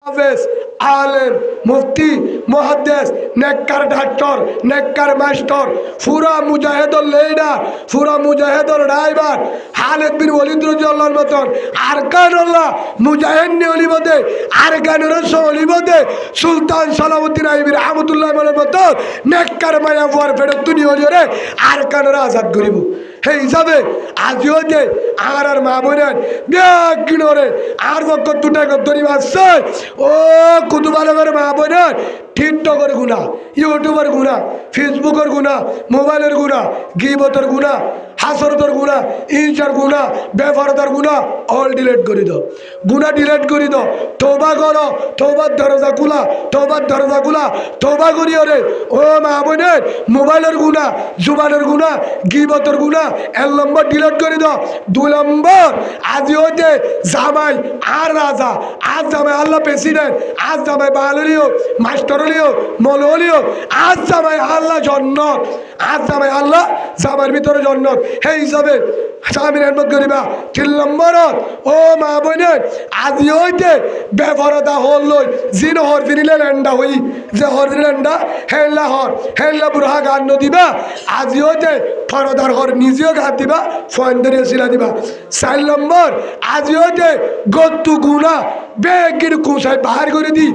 হাফেজ, আলেম, মুফতি, মুহাদ্দিস, নেককার ডাক্তার, নেককার মাস্টার, পুরা মুজাহিদুল লিডার, পুরা মুজাহিদুল ড্রাইভার, খালিদ বিন ওয়ালিদ রাদিয়াল্লাহু আনহু মতন আরকানুল্লাহ মুজাহিদ নিলিবদে আরকানুর সলিবদে সুলতান সালাউদ্দিন আইবি রহমাতুল্লাহ মতন নেককার মায়া ওয়ার ফেরত দুনিয়া রে আরকানুর আজাদ করিব। সেই হিসাবে আজিও যে আর মা বোনের বিয়াগিনরে আর পক্ষ দুটা ধরি মারছে ও কুতুবালকের মা বোনের টিকটকের গুণা, ইউটিউবের গুণা, ফেসবুকের গুণা, মোবাইলের গুণা, গিবতের গুণা, হাসরতের গুণা, ইনসার গুণা, বেফারদার গুণা অল ডিলেট করে দাও, গুণা ডিলেট করে দাও। তওবা করো, তওবার দরজা খোলা, তওবার দরজা খোলা, তওবা করিও রে ও মা বোনের। মোবাইলের গুণা, জুবানের গুণা, গিবতের গুণা 1 নম্বর ডিলেট করে দাও। 2 নম্বর আজি হইতে জামাই আর রাজা, আজ জামাই আল্লাহ প্রেসিডেন্ট, আজ জামাই বাহালিও মাস্টার হলিও মল হলিও, আজ জামাই আল্লাহ জন্নত, আজ জামাই আল্লাহ জামার ভিতরে জন্নত। সেই হিসাবে স্বামীর হেলমেট করিবা। 3 নম্বরত ও মা বোনের আজি হইতে বেফরদা হল লই জিন হর ফিরিলে লেন্ডা হই যে হর লেন্ডা হেল্লা হর হেল্লা বুড়া গান দিবা। আজি হইতে ফরদার হর নিজেও গান দিবা, ফয়েন্দারিও শিলা দিবা। 4 নম্বর আজি হইতে গত্তু গুণা বেগির কুসাই বাহার করে দি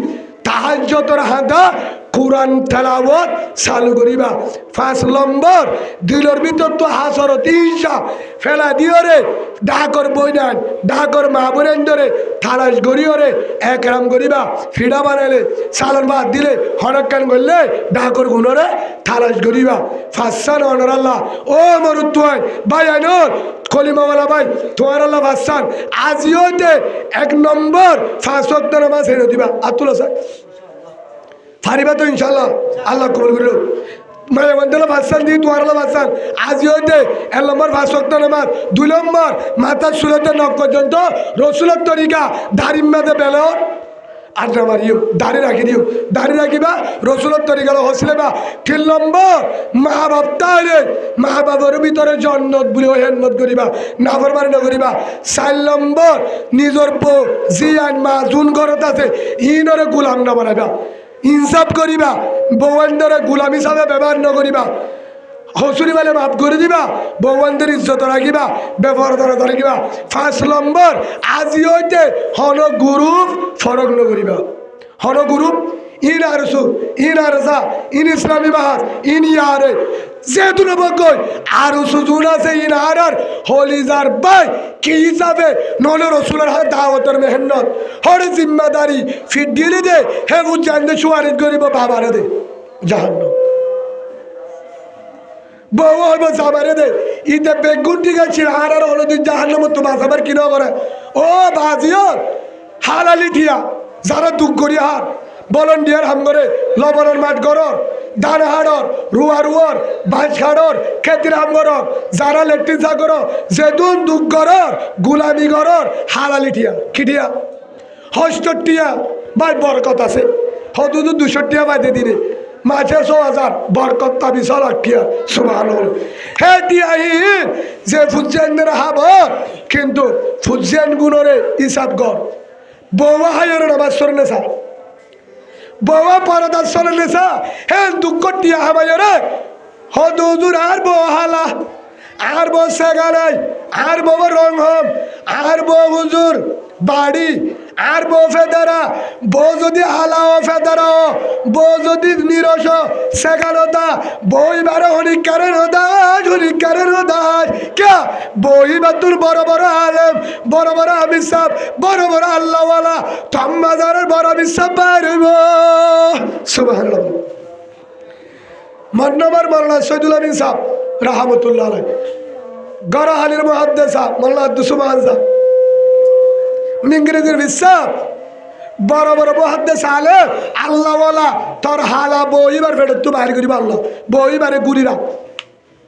তাহাজ্জুদের হাঁদা কুরআন তেলাওয়াত চালু করিবা। 5 নম্বর দিলের ভিতর তো হাসরত ইনসা ফেলা দিও রে ডাকর বইনান ডাকর মা বোনেন ধরে থালাস করিও রে একরাম করিবা। ফিডা বানাইলে চালন ভাত দিলে হরকান করলে ডাকর গুণরে থালাস করিবা। 5 অনর আল্লাহ ও মরুত্তুয়ান ভাই আইনর কলিমাওয়ালা ভাই তোমার আল্লাহ ভাসান আজিও দে 1 নম্বর 5 ওয়াক্ত নামাজ ছেড়ে দিবা। আতুলা স্যার ফারিবা তো ইনশাল্লাহ আল্লাহ কবুল করিল। মায়া মন্দির ভাসান দিয়ে তোমার ভাসান আজি হইতে 1 নম্বর 5 ওয়াক্ত নামাজ। 2 নম্বর মাথার সুলতে নখ পর্যন্ত রসুলের তরিকা দাড়ির মাঝে বেলো আড্ডা মারিও, দাড়ি রাখি দিও, দাড়ি রাখিবা রসুলের তরিকা হসলে বা। 3 নম্বর মা বাপ তাইলে মা বাবার ভিতরে জন্নত বলে হেলমত করিবা, নাফরমানি নকরিবা। 4 নম্বর নিজের পো জি আইন মা জুন ঘরত আছে ইনরে গোলাম না বানাইবা, ইনসাফ করিবা, বৌয়ানদের গোলাম হিসাবে ব্যবহার নকরিবা, হসুরি বেলে মাফ করে দিবা, বৌয়ানদের ইজ্জত রাখিবা, বেফরদার রাখিবা। 5 নম্বর আজি হইতে হন গ্রুপ ফরক নকরিবা, হন গ্রুপ ইন আরসু ইন আরসা ইন ইসলামী বাহাস ইন ইয়ারে যেহেতু নবকই আর সুজুন আছে ইন আর হলিজার বাই কি হিসাবে নলে রসুলের হাত দাওয়াতের মেহনত হরে জিম্মাদারি ফিট দিলে দে হে বুঝান্দে সুয়ারিত করিব বাবারে দে জাহান্নাম বউ হইব যাবারে দে ইতে বেগুন ঠিক আছে আর হলো দিন জাহান্নাম তো বাঁচাবার কি না করে ও বাজিও হালালি ঠিয়া যারা দুঃখ করি হার ভলেন্টিয়ার হাম করে লবণের মাঠ গরর দানা হাড়র রুয়া রুয়ার বাঁশ খাড়র খেতির হাম গরর যারা লেট্রিন চা করো যেদুন দুঃখ গরর গুলামি গরর হালালি ঠিয়া খিটিয়া হস্টর টিয়া ভাই বরকত আছে হদুদু 200 টিয়া বাইদে দিনে মাঝে 100,000 বরকত তাবি 100 টিয়া সুবহানাল্লাহ। হে টিয়াহীন যে ফুজিয়ানদের হাবর কিন্তু ফুজিয়ান গুণরে হিসাব কর। বউয়া হাইয়ের নামাজ সরে নেশা, বউয়া পরদার সরে নেশা হে দুঃখ টিয়া হাবাইরে হদুদুর আর বউ হালা আর বউ সেগালাই আর বউ রং হম আর বউ হুজুর বাড়ি আর বউ ফেদারা বউ যদি হালাও ফেদারাও বউ যদি নিরস সেগালতা বই বারো হরিকারের হদাস হরিকারের হদাস কে বই বাতুর বড় বড় আলেম বড় বড় আমির সাহেব বড় বড় আল্লাহওয়ালা তম্মাজারের বড় আমির সাহেব বাইর হইব সুবহানাল্লাহ। মন্নবর মাওলানা শহীদুল আমিন সাহেব রাহমাতুল্লাহ আলাইহি গরাহালির মুহাদ্দিস মাওলানা আব্দুস সুবহান সাহেব ইংরেজির বিশ্বাস বড় বড় মুহাদ্দিস আলেম আল্লাহওয়ালা তোর হালা বইবার ফেরত তো বাইর করিবা আল্লাহ বইবারে গুরিরা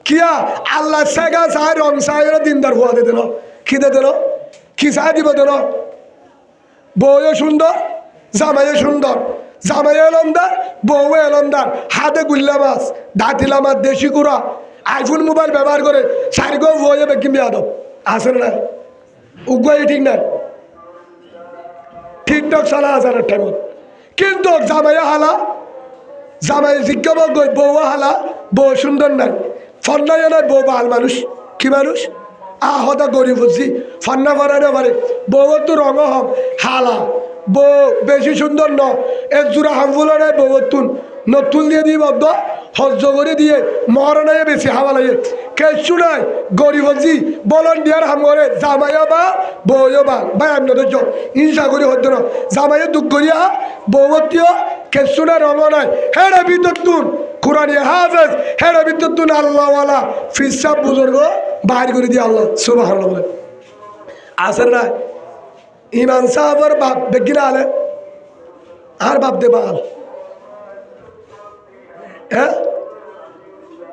কিয়া আল্লাহ সেগা চাই রং চাই দিনদার হওয়া দে দিল কি দে দিল কি চাই দিব দিল বইও সুন্দর জামাইও সুন্দর জামাই এলমদার বউ এলমদার হাতে গুল্লা মাছ দাঁতিলা মাছ দেশি কুড়া আইফোন মোবাইল ব্যবহার করে সারিগো বইয়ে বেকিম বিয়াদব আসে না উগুয়াই ঠিক না ঠিকঠাক চলা আজারের টাইমত কিন্তু জামাইয়া হালা জামাই জিজ্ঞাসা গই বউ হালা বউ সুন্দর নাই ফন্নাই নাই বউ ভাল মানুষ কি মানুষ আহতা গরিব বুঝছি ফন্না ফরানো পারে বউ তো রঙ হম হালা বউ বেশি সুন্দর ন এক জোড়া হামফুল নাই বউ তুন নতুন দিয়ে দিয়ে বদ্ধ হজ্জ করে দিয়ে মহারণায় বেশি হাওয়া লাগে কেসু নাই গরিব বুঝছি বলন দিয়ার হাম করে জামাইয়া বা বউও বা ভাই আমি ধৈর্য হিংসা করি হতো না জামাইয়া দুঃখ করিয়া বউতীয় কেসু নাই রঙ নাই হেড়ে ভিতর তুন কোরআনে হাফেজ হেড়ে ভিতর তুন আল্লাহওয়ালা ফিসাব বুজুর্গ বাইর করে দিয়ে আল্লাহ সুবহানাল্লাহ বলে আসের না ইমাম সাহাবের বাপ বেগিনা আলে আর বাপ দে বাল হ্যাঁ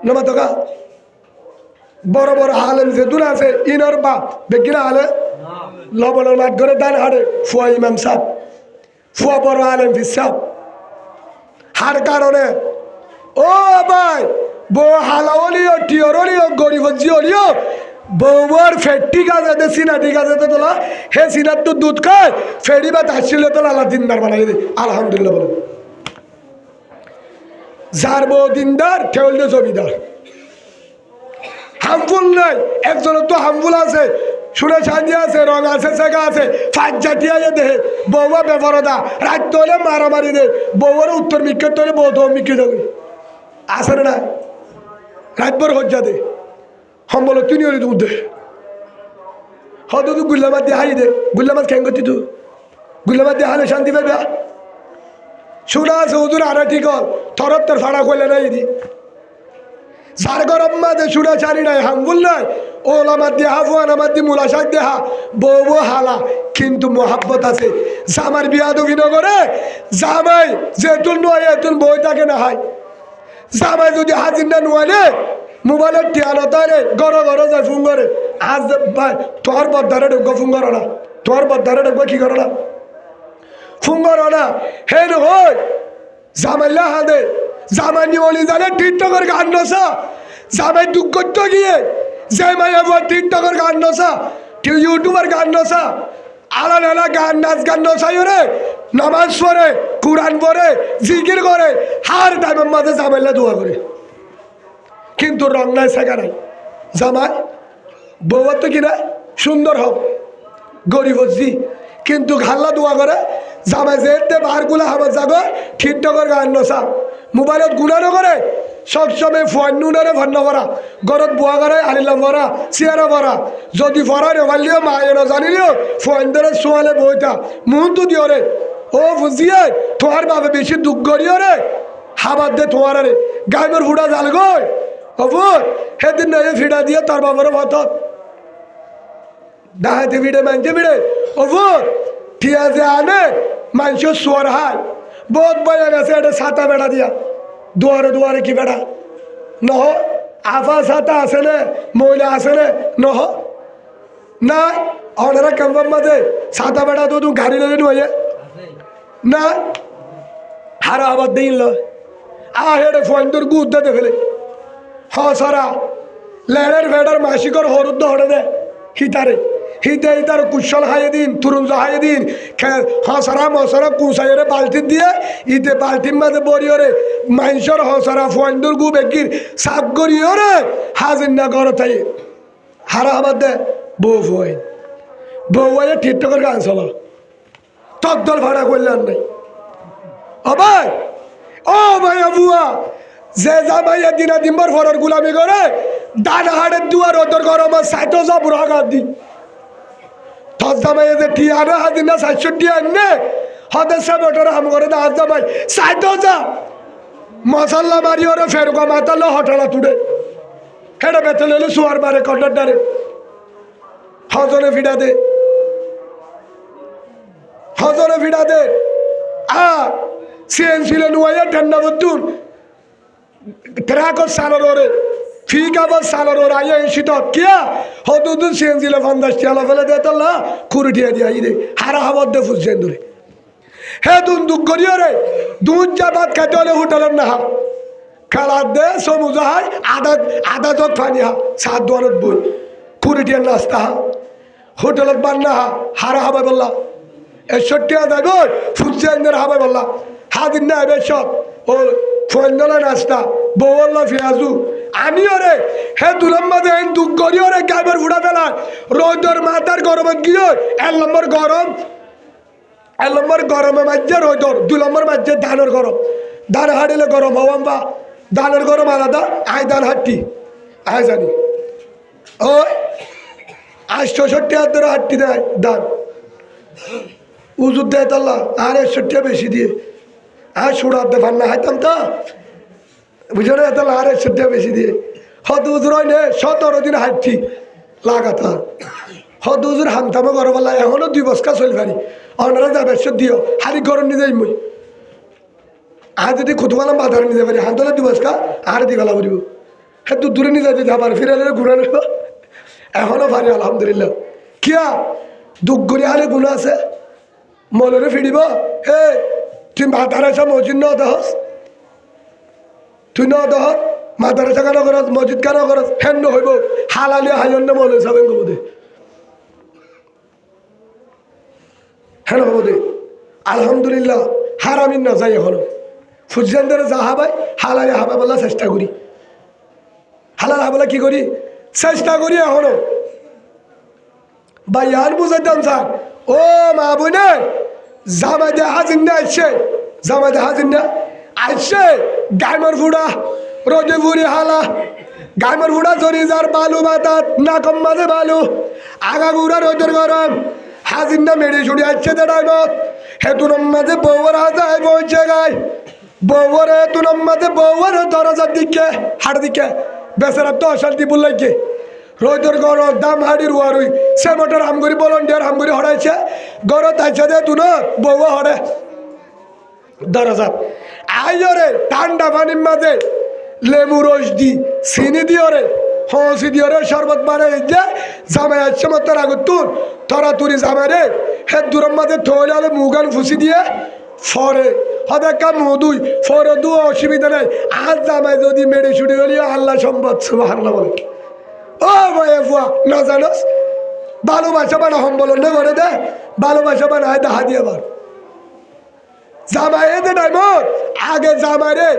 নমা তোকা বড় বড় আলেম যে দুন আছে ইনর বাপ বেগিনা আলে লবণের মাঠ করে দান হাড়ে ফুয়া ইমাম সাহ ফুয়া বড় আলেম ফিসাব হার কারণে ও ভাই বউ হালাওলিও টিয়রলিও গরিব জিওলিও বউর ফেটি গাছে দে সিনাটি গাছে তো তোলা হে সিনার তো দুধ খায় ফেরি বা তাসিলে তোলা আল্লাহ দিনদার বানাই দে আলহামদুলিল্লাহ বলো যার বউ দিনদার ঠেউল দে জমিদার হামফুল নাই একজনের তো হামফুল আছে শুনে সাজি আছে রং আছে সেগা আছে ফাঁক জাতীয় দেহে বউয়া বেফরদা রাত তোলে মারামারি দে বউর উত্তর মিক্ষের তোলে বউ তো মিক্ষে যাবে আসে না রাতভর হজ্জা দে হম বলো তুই নিয়ে দুধ দে হয়তো তুই গুল্লামাত দিয়ে হাই দে গুল্লামাত খেয়ে করতি তুই গুল্লামাত দিয়ে হালে শান্তি পাবে শোনা আছে হুজুর আরে ঠিক হল তরফ তোর ফাড়া করলে নাই দি যার গরম মাঝে শুনে চারি নাই হামবুল নাই ওলামাত দিয়ে হাফুয়ান আমার দিয়ে মুলাশাক দেহা বউ হালা কিন্তু মোহাব্বত আছে জামার বিয়া দোকি নগরে জামাই যেতুন নয় এতুন বই থাকে না হয় জামাই যদি হাজির না নোয়ালে মোবাইলের টিয়ানো তাহলে গড় গড় যায় ফোন করে আজ ভাই তোর বদ্ধারে ঢুকবো ফোন করো না তোর বদ্ধারে ঢুকবো কি করো না ফোন করো না হে হয় জামাইলা হাদে জামাই নিবলি জানে টিকটকের গান নসা জামাই দুঃখ করতে গিয়ে জামাই আবার টিকটকের গান নসা ইউটিউবের গান নসা আলাদা আলাদা গান নাচ গান নসাই রে নামাজ পড়ে কোরআন পড়ে জিকির করে হার টাইমের মাঝে জামাইলা দোয়া করে কিন্তু রং নাই শেখা নাই জামাই বউয়ার তো কিনা সুন্দর হোক গরিব হচ্ছি কিন্তু ঘাল্লা দোয়া করে জামাই যেতে বারগুলা হামার যাগো ঠিকঠাকের গান নসা মোবাইলত গুণানো করে সবসময় ফোন নুনারে ভন্ন করা গরত বুয়া করে আনিলাম ভরা চেয়ারে ভরা যদি ভরা নেভালিও মা এনে জানিলিও ফোন ধরে সোয়ালে বইটা মুহূর্ত দিও রে ও বুঝিয়ে তোমার বাবে বেশি দুঃখ করিও রে হাবার দে তোমার রে গাইমের ফুটা জাল গই অবুর সেদিন নাই ফিডা দিয়ে তার বাবার ভাত ডাহাতে ভিড়ে মানছে ভিড়ে অবুর ঠিয়াছে আনে মাংস সোয়ার হায় বহুত বয়ান আছে এটা ছাতা বেড়া দিয়া দুয়ারে দুয়ারে কি বেড়া নহ আফা ছাতা আছে না মহিলা আছে না নহ না ওনারা কেমন মাঝে ছাতা বেড়া তো গাড়ি লেগে নয় না হারা আবার দিন ল হেডে ফোন তোর গুদ্দা দে ফেলে হসরা লেড়ের ফেডার মাসিকর হরুদ্দ হড়ে দে হিতারে হিতে হিতার কুশল হাইয়ে দিন তুরুঞ্জ হাইয়ে দিন হসরা মশরা কুসাইরে বালতি দিয়ে ইতে বালতির মাঝে বরিওরে মাইনসর হসরা ফোয়াইন্দুর গু বেকির সাপ করিওরে হাজির না ঘর তাই হারা আবার দে বউ ফোয়াই বউ আইয়ে ঠিকঠাকের গান চলো তদ্দল ভাড়া করলেন নাই ও ভাই বুয়া যে জামাইয়া দিনা দিনবার ফরের গুলামি করে ডান হাড়ের দুয়ার ওদের ঘর আমার সাইটো যা বুড়া হাত দি তোর জামাইয়া যে টিয়ারে হাজির না 400 টিয়া আনে হদের সব ওটার হাম করে না হাত জামাই সাইটো যা মশাল্লা মারি ওরে ফেরুকা মাতালো হঠালা তুড়ে হেডে বেতন এলো সুয়ার মারে কন্ডাক্টারে হজরে ফিডা দে হজরে ফিডা দে সিএনসিলে নুয়াইয়া ঠান্ডা বতুন ট্রাকর সালর ওরে ঠিক আবার সালর ওর আইয়া শীতত কিয়া হতুন সিএনসিলে 50 টিয়া ফেলে দে তাল্লা কুড়িটিয়া দিয়া দে হারা হাবর দে ফুসছেন ধরে হে দুন দুঃখ করিও রে দুধ যা ভাত খাইতে হলে হোটেলের না হা খেলার দে সমুজা হাই আধা জগ ফানি হা 7 দুয়ারত বই কুড়িটিয়ার নাস্তা হা হোটেলত বান্না হা হারা হাবা বললা 61 গো ফুজেন্দের হাবে বললা হাদিন না এবে সব ও ফন্দলা নাস্তা বওয়াল্লা ফিয়াজু আমি ওরে হে দুলম্মা দেন দুঃখ করি ওরে গাইবার ফুড়া ফেলা রোদর মাথার গরম গিয়ে 1 নম্বর গরম 1 নম্বর গরমে মাঝে রোদর 2 নম্বর মাঝে ধানের গরম ধান হাড়িলে গরম হওয়াম্বা ধানের গরম আলাদা আই ধান হাঁটি আয় জানি ও 68 হাঁটি দেয় ধান উজুর দেয় তাল্লা আর 61 বেশি দিয়ে আর সুরাত দে ফান্না হাইতাম তো বুঝো না তাহলে আর 61 বেশি দিয়ে হদ উজুর হয় নে 17 দিন হাঁটছি লাগাতার হদ উজুর হামতামো গরবাল্লা এখনো 2 বস্কা চল পারি অনারা যাবে দিও হারি গরম নিয়ে যাই মই আর যদি খুদমালাম বাজারে নিতে পারি হান তোলে 2 বস্কা আর দি গলা পড়ব হ্যাঁ তুই দূরে নিয়ে যাতে যাবার ফিরে ঘুরে নেব এখনো পারি আলহামদুলিল্লাহ কিয়া দুঃখ করে হারে গুণ আছে মলরে ফিরিব হে তুই মাদারাসা মসজিদ ন দহস তুই ন দহ মাদারাসা কেন করস মসজিদ কেন করস হেন হইব হালালি হাইন মলে যাবেন গো দে হেন হব দে আলহামদুলিল্লাহ হারামিন না যাই এখনো ফুজেন্দের যা হাবাই হালালি হাবা বলা চেষ্টা করি হালাল হাবলা কি করি চেষ্টা করি এখনো ভাই আর বুঝাইতাম স্যার ও মা বোনে জামাইদে হাজির না আসছে জামাইদে হাজির না আসছে গাইমর ফুড়া রোদে ফুরি হালা গাইমর ফুড়া জরি যার বালু বাতাত নাকম মাঝে বালু আগা গুড়া রোদের গরম হাজির না মেরে ছুড়ি আসছে দাঁড়াইমত হেতুরম মাঝে বউর হাজায় বইছে গাই বউর হেতুরম মাঝে বউর দরজার দিকে হাট দিকে বেচারা তো অশান্তি বললাইকে রোদর গরম দাম হাড়ি রুয়ারুই সে মোটর হামগুড়ি বলন্ডিয়ার হামগুড়ি হরাইছে গর তাইছে দে তুন বউ হরে দরজা আইরে ঠান্ডা পানির মাঝে লেবু রস দি চিনি দিও রে হসি দিও রে শরবত বানাই যে জামাই আসছে মতো রাগুত তুর তোরা তুরি জামাই রে হে দূরের মাঝে থইলে আলে মুগান ফুসি দিয়ে ফরে হদেকা মধুই ফরে দু অসুবিধা নেই আজ জামাই যদি মেরে ছুটি গেলি আল্লাহ সম্পদ সুবহানাল্লাহ বলে ও ভাই ফুয়া না জানোস ভালোবাসা বানা হম বলো না করে দে ভালোবাসা বানা হয় দেখা দিয়ে আবার জামাই দে ডাইমর আগে জামাই রে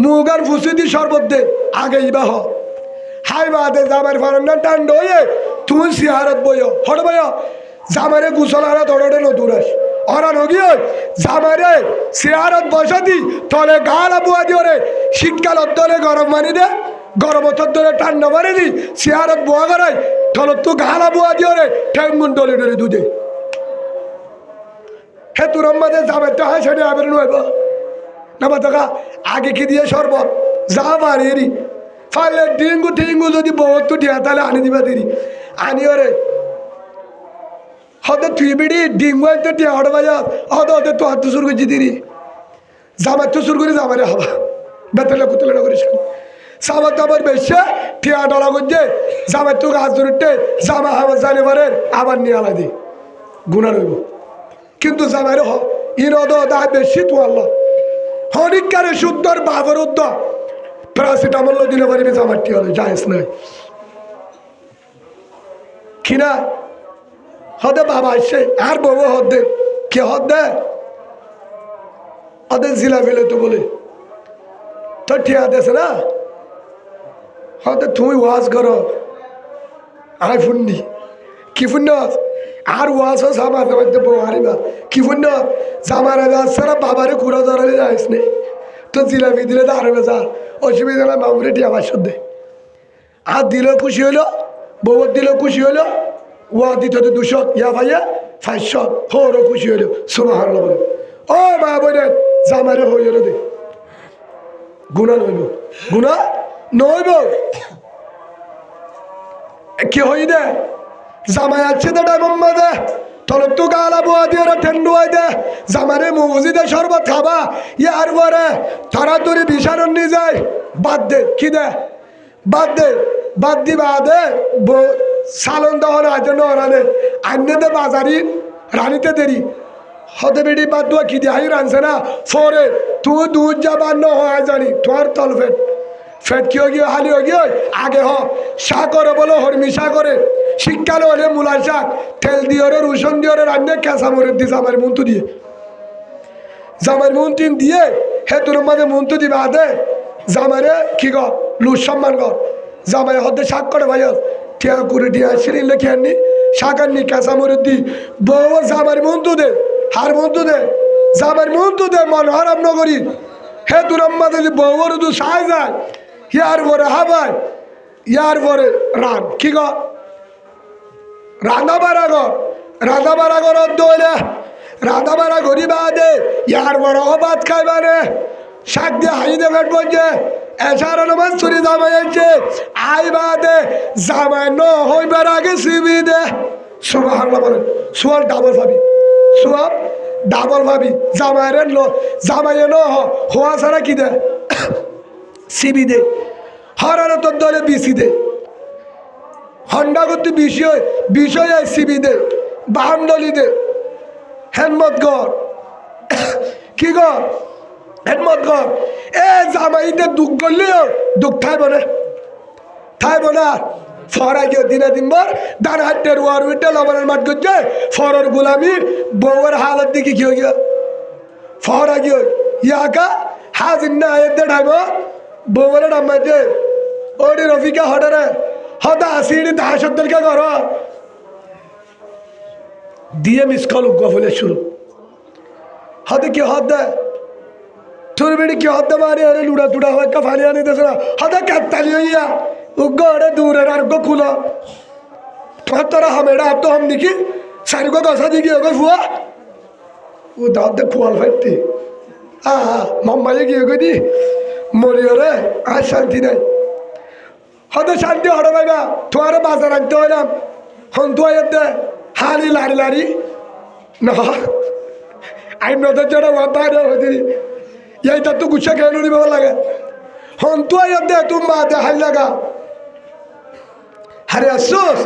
মুগার ফুসি দি শরবত দে আগে ইবা হ হাই বা দে জামাইয়ের ফারান্না টান্ড হয়ে তুই সিহারত বইও হট বইও জামাইরে গুসল আরা দৌড়ে নতুন আস ওরা নগি জামাইরে সিহারত বসা দি তলে গালা বুয়া দিও রে শীতকাল অন্তরে গরম মানি দে গরম ধরে ঠান্ডা মারি দি সিহারত বুয়া করাই তল তো গালা বুয়া দিও রে ঠেঙ্গুন ডলে ডলে দুধে হে তোর মাঝে জামাই তো হাই সেটা আবার নইব না বাতকা আগে কি দিয়ে শরবত যা বাড়ি ফালে ডিঙ্গু টিঙ্গু যদি বহুত তো ঠিয়া তাহলে আনি দিবা দেরি আনিও রে হতে তুই বিড়ি ডিঙ্গু আনতে টিয়া হটে বাজা হতে হতে তো হাত শুরু করছি দিদি জামাই তো শুরু করি জামাই রে হবা বেতলে কুতলে না করিস সাবা তাবার বেশে টিয়া ডলা করছে জামাই তো গাছ ধরতে জামা হামার জানি পারেন আবার নিয়ে আলা দি গুণা রইব কিন্তু জামাই রে হ ইরদ দা বেশি তো আল্লাহ হরিকারে শুদ্ধর বাবর উদ্দ প্যারাসিটামল দিলে পারিবে জামার টিয়া যাইস নাই কিনা হদে বাবা আসছে আর বউ হদে কে হদে ওদের জিলা ফেলে তো বলে তো ঠিয়া দেছে না হতে তুমি ওয়াজ করো আই ফুন্নি কি ফুন্ন আর ওয়াজ সামা দেওয়াতে বউ হারিবা কি ফুন্ন জামারে যাচ্ছারা বাবারে কুড়া ধরালে যাইস নে তো জিলাপি দিলে তো আরো বেজা অসুবিধা না বাবুরে টিয়া আমার সদ্যে আর দিলেও খুশি হইলো বউর দিলেও খুশি হইলো ওয়া দিতে 200 ইয়া ভাইয়া 500 হোরও খুশি হইলো সুবহানাল্লাহ বলে ও মা বোনে জামারে হইল দে গুণা নইব গুণা নইব কি হই দে জামাই আছে দে ডাইমম্মা দে তলব তো গালা বুয়া দিয়ে ঠেন্ডু হয় দে জামারে মুজি দে শরবত খাবা ইয়ার পরে তাড়াতাড়ি বিছানার নিয়ে যায় বাদ দে কি দে বাদ দে বাদ দি বাদে সালন দহন আজ রানে আন্নে দে বাজারি রানিতে দেরি হতে বেড়ি বাদ দুয়া কি দিয়ে হাই রানছে না ফোরে তুই দুধ যাবার ন হয় জানি তোর তল ফেট ফেট কি গিয়ে হালি গিয়ে আগে হ সা করে বলো হরমি সা করে শিক্ষালে হলে মূলাই শাক তেল দিয়ে রসুন দিয়ে রান্নে কেঁচা মরিচ দিয়ে জামাইয়ের মন্তু দিয়ে জামাইয়ের মন্তিন দিয়ে হে তোর মাঝে মন্তু দিবে হাতে জামাইরে কি কর লুজ সম্মান কর জামাই হতে শাক করে ভাই টিয়া করে টিয়া সিঁড়ি লেখে আননি শাক আননি কেঁচা মরিচ দি বউ জামাইয়ের মন্তু দে হার মন্তু দে জামাইয়ের মন্তু দে মন হারাম নগরী হে তোর মাঝে যে বউর তো সাই যায় ইয়ার পরে হাবাই ইয়ার পরে রান কি কর রাধা বাড়া ঘর দৌলে রাধা বাড়া ঘড়ি বাদে ইয়ার বড় ভাত খাইবারে শাক দিয়ে হাই দে পেট বলছে এছাড়া নামাজ চুরি জামাই আছে আই বাদে জামাই ন হইবার আগে সিবি দে সুবহানাল্লাহ বলেন সুয়াল ডাবল ভাবি সুয়াব ডাবল ভাবি জামাইয়ের জামাইয়ে ন হওয়া ছাড়া কি দে সিবি দে হরার তোর দলে বিসি দে হন্ডা করতে বিষয় সিবি দে বাহামদলি দে হেনমত কর কি কর হেনমত কর এ জামাইতে দুঃখ করলেও দুঃখ থাইব না ফরা গিয়ে দিনে দিনবার ডান হাটের ওয়ার উইটে লবণের মাঠ করছে ফরর গোলামির বউয়ের হালত দিকে কি হয়ে গিয়া ফরা গিয়ে ইয়াকা হাজির না এতে ঢাইব বউয়ের নামাইছে ওরে রফিকা হঠারে হতা আসিড়ি দাসদেরকে কর দিয়ে মিস কল গফলে শুরু হতে কি হদ দে তোর বেড়ি কি হদ মারি আরে লুড়া টুড়া হয় কাফালি আনি দেশ না হতে কাতালি হইয়া উগড়ে দূরের আর গো খুলো তোরা হামেড়া আপ তো হাম দেখি সারি গো গসা দিকে ওকে ফুয়া ও দাঁত দে ফুয়াল ফাইতে মাম্মাই গিয়ে গদি মরিও রে আর শান্তি নাই হতে শান্তি হড়ে ভাইবা তোমার বাজার আনতে হইলাম হন তো দে হালি লারি না আইন নদের জন্য বাইরে হতে এইটা তো গুছা খেয়ে নুড়ি বাবা লাগে হন তো দে তুমি মা দে হাই লাগা হারে আফসোস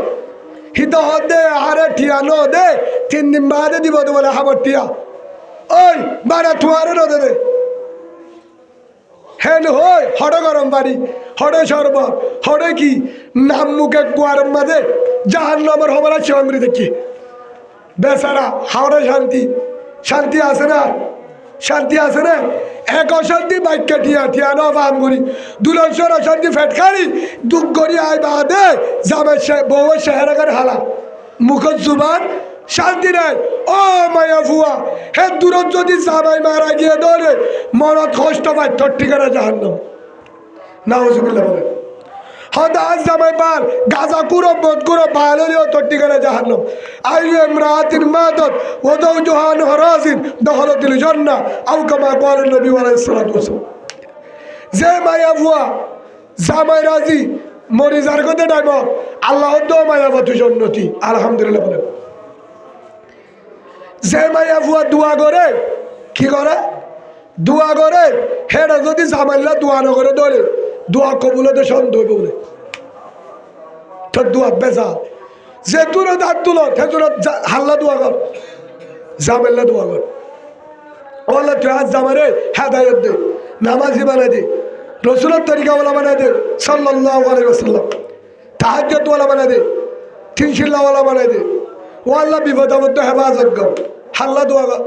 হিত হদে হারে ঠিয়া ন দে 3 দিন বাদে দিব তো বলে হাবর টিয়া ওই বারে তোমারে ন দে হেন হই হড়ে গরম বাড়ি হড়ে শরবত হড়ে কি নাম মুখে কুয়ার মাঝে জাহান্নামের হবার আছে আমি দেখি বেচারা হাওড়ে শান্তি আছে না শান্তি আছে না এক অশান্তি বাইক কাটিয়া ঠিয়া ন বাম করি দুলশ্বর অশান্তি ফেট খাড়ি দুঃখ করি আয় বাদে যাবে বউয়ের চেহারাকার হালা মুখত জুবান শান্তি নাই ও মায়া ফুয়া হে দূরত যদি জামাই মারা গিয়ে ধরে মনত কষ্ট পায় তোর ঠিকানা জাহান্নাম নাউজুবিল্লাহ বলে হদা জামাই পার গাজা কুরো বোধ কুরো বালরিও তোর ঠিকানা জাহান্নাম আইয়ু ইমরাতিন মাদাত ওয়াদাউ জুহান হরাজিন দখলাতিল জান্নাহ আও কামা ক্বালা নবী আলাইহিস সালাতু ওয়াসালাম যে মায়া ফুয়া জামাই রাজি মরি যার কথা ডাইব আল্লাহ তো মায়া বাতু জান্নতি আলহামদুলিল্লাহ বলে যে মায়া ফুয়া দোয়া করে কি করে দোয়া করে হেটা যদি জামাইলা দোয়া না করে ধরে দোয়া কবুল হতে সন্দেহ বলে তোর দোয়া বেজা যে তোর দাঁত তুল সে তোর হাল্লা দোয়া কর জামাইলা দোয়া কর আল্লাহ তুই আজ জামারে হেদায়ত দে নামাজি বানাই দে রসুলের তরিকাওয়ালা বানাই দে সাল্লাল্লাহু আলাইহি ওয়াসাল্লাম তাহাজ্জুদওয়ালা বানাই দে তিনশিল্লাওয়ালা বানাই দে ও আল্লাহ বিপদ আপদ হেফাজত কর হাল্লা দোয়া কর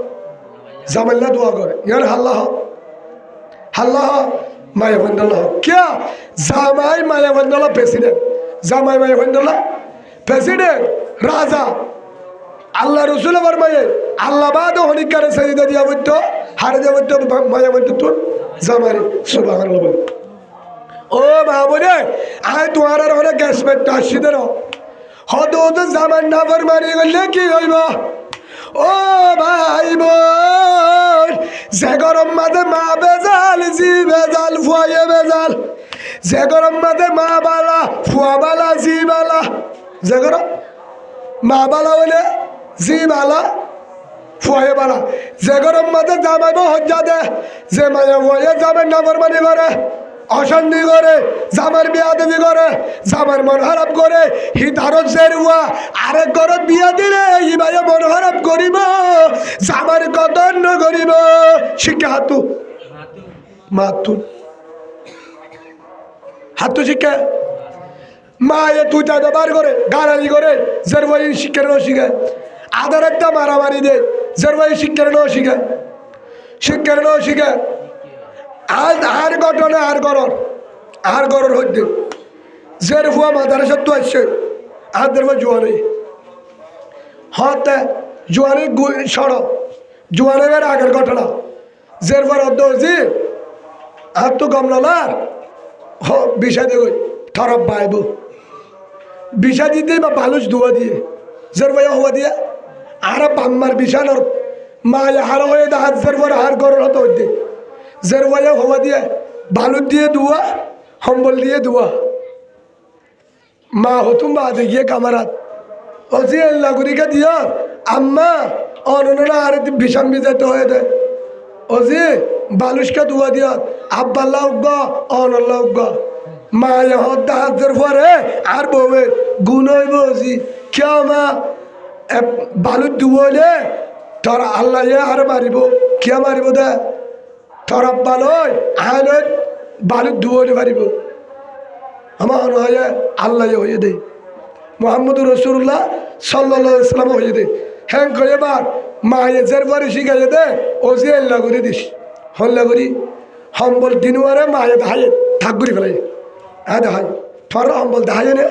জামাইলা দোয়া করে ইয়ার হাল্লা মায়া বন্দলা क्या জামাই মায়া বন্দলা প্রেসিডেন্ট জামাই মায়া বন্দলা প্রেসিডেন্ট রাজা আল্লাহ রসুল ফরমায়ে আল্লাহ বাদ হনিকারে সাইদা দিয়া বইত হারে দিয়া বইত মায়া বইত তো জামাই সুবহানাল্লাহ ও মা বলে আয় তোমার হরে গ্যাস পেট আসি দেন হদ তো জামান না ফরমানি গলে কি হইব ও ভাই বোন যে গরম মাঝে মা বেজাল জি বেজাল ফুয়ায়ে বেজাল যে গরম মাঝে মা বালা ফুয়া বালা জি বালা যে গরম মা বালা বলে জি বালা ফুয়ায়ে বালা যে গরম মাঝে জামাইব হজ্জা দে যে মায়া ফুয়ায়ে জামাই না ফরমানি করে অশান্তি করে জামার বিয়া দেবী করে জামার মন খারাপ করে হিতারত জেরুয়া আরেক ঘরত বিয়া দিলে ইবাই মন খারাপ করিব জামার কদন্য করিব শিক্ষা হাতু মাতুন হাতু শিক্ষা মায়ে তুই তা ব্যবহার করে গালালি করে যার ভাই শিক্ষার ন শিখায় আদার একটা মারামারি দে যার ভাই শিক্ষার ন শিখায় শিক্ষার ন শিখায় আর ঘটনা আর গরর হইতে জের ফুয়া মাদারে সত্য আসছে আর দেব জোয়ারে হতে জোয়ারে সড় জোয়ারের আগের ঘটনা জের পর অদ্দি আর তো কমলার বিষা দেব থরপ পাইব বিষা দিতে বা বালুচ ধোয়া দিয়ে জের ভাইয়া হওয়া দিয়ে আর পাম্মার বিছানোর মা হার হয়ে দা হাত জের পর হার গরর হতে হইতে জের ভাইয়া হওয়া দিয়ে বালুর দিয়ে ধোয়া সম্বল দিয়ে ধোয়া মা হতুম বা দেখিয়ে কামারাত অজি লাগুরিকা দিও আম্মা অননা আর বিষাম বিজাইতে হয়ে দেয় অজি বালুসকে ধোয়া দিও আব্বাল্লাহ উগ্গা অনল্লাহ উগ্গা মা হদ্দা হাতের পরে আর বউে গুণ হইব অজি কেউ মা বালুর ধুবলে তোর আল্লাহ আর মারিব কে মারিব দে তোর আব্বা লয় আয় বালুর ধুবলে মারিব আমার হয় আল্লাহ হয়ে দে মোহাম্মদুর রসুল্লাহ সাল্লাল্লাহু আলাইহি ওয়াসাল্লাম হয়ে দে হ্যাঁ কয়েবার মায়ে জের পরে শিখাইয়ে দে অজি আল্লাহ করে দিস হল্লা করি সম্বল দিনওয়ারে মায়ে দেখায় থাক করি ফেলাই হ্যাঁ দেখায় তোর সম্বল দেখায় না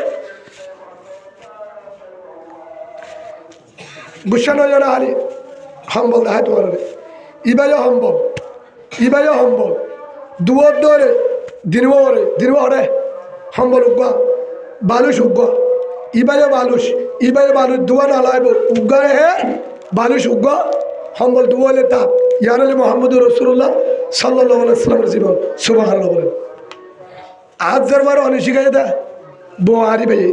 গুসা নয় না হারি সম্বল দেখায় তোমার ইবাইও সম্বল দুয়ার দরে দিনওয়ারে সম্বল উগ্গা বালুস উগ্গা ইবাইও বালুস দুয়া নালাইব উগ্গায় হে বালুস উগ্গা সম্বল দুয়ালে তাপ ইয়ার আলী মোহাম্মদুর রসুল্লাহ সাল্লাল্লাহু আলাইহি ওয়াসাল্লামের জীবন সুবহানাল্লাহ বলেন আজ যারবার অনেক শিখাই দা বোহারি ভাই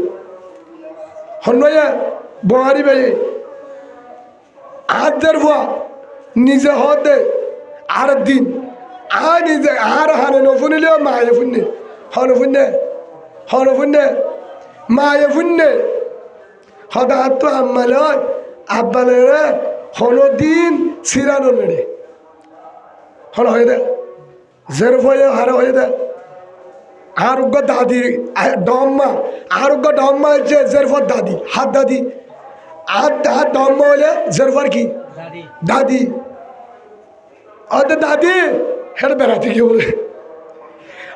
হন্নয়া বোহারি ভাই আজ যারবা নিজে হতে আর দিন আর নিজে আর হানে নফুনিলেও মায়ে ফুন্নে হনফুন্নে মায়ে ফুন্নে হদা তো আম্মালে আব্বালে হনদিন সিরানো নেড়ে হন হয়ে দে জের হয়ে হার হয়ে দে আরোগ্য দাদি ডম্মা আরোগ্য ডম্মা হচ্ছে জেরফর দাদি হাত দাদি হাত ডম্মা হলে জেরফর কি দাদি হয়তো দাদি হেঁটে বেড়াতে কি বলে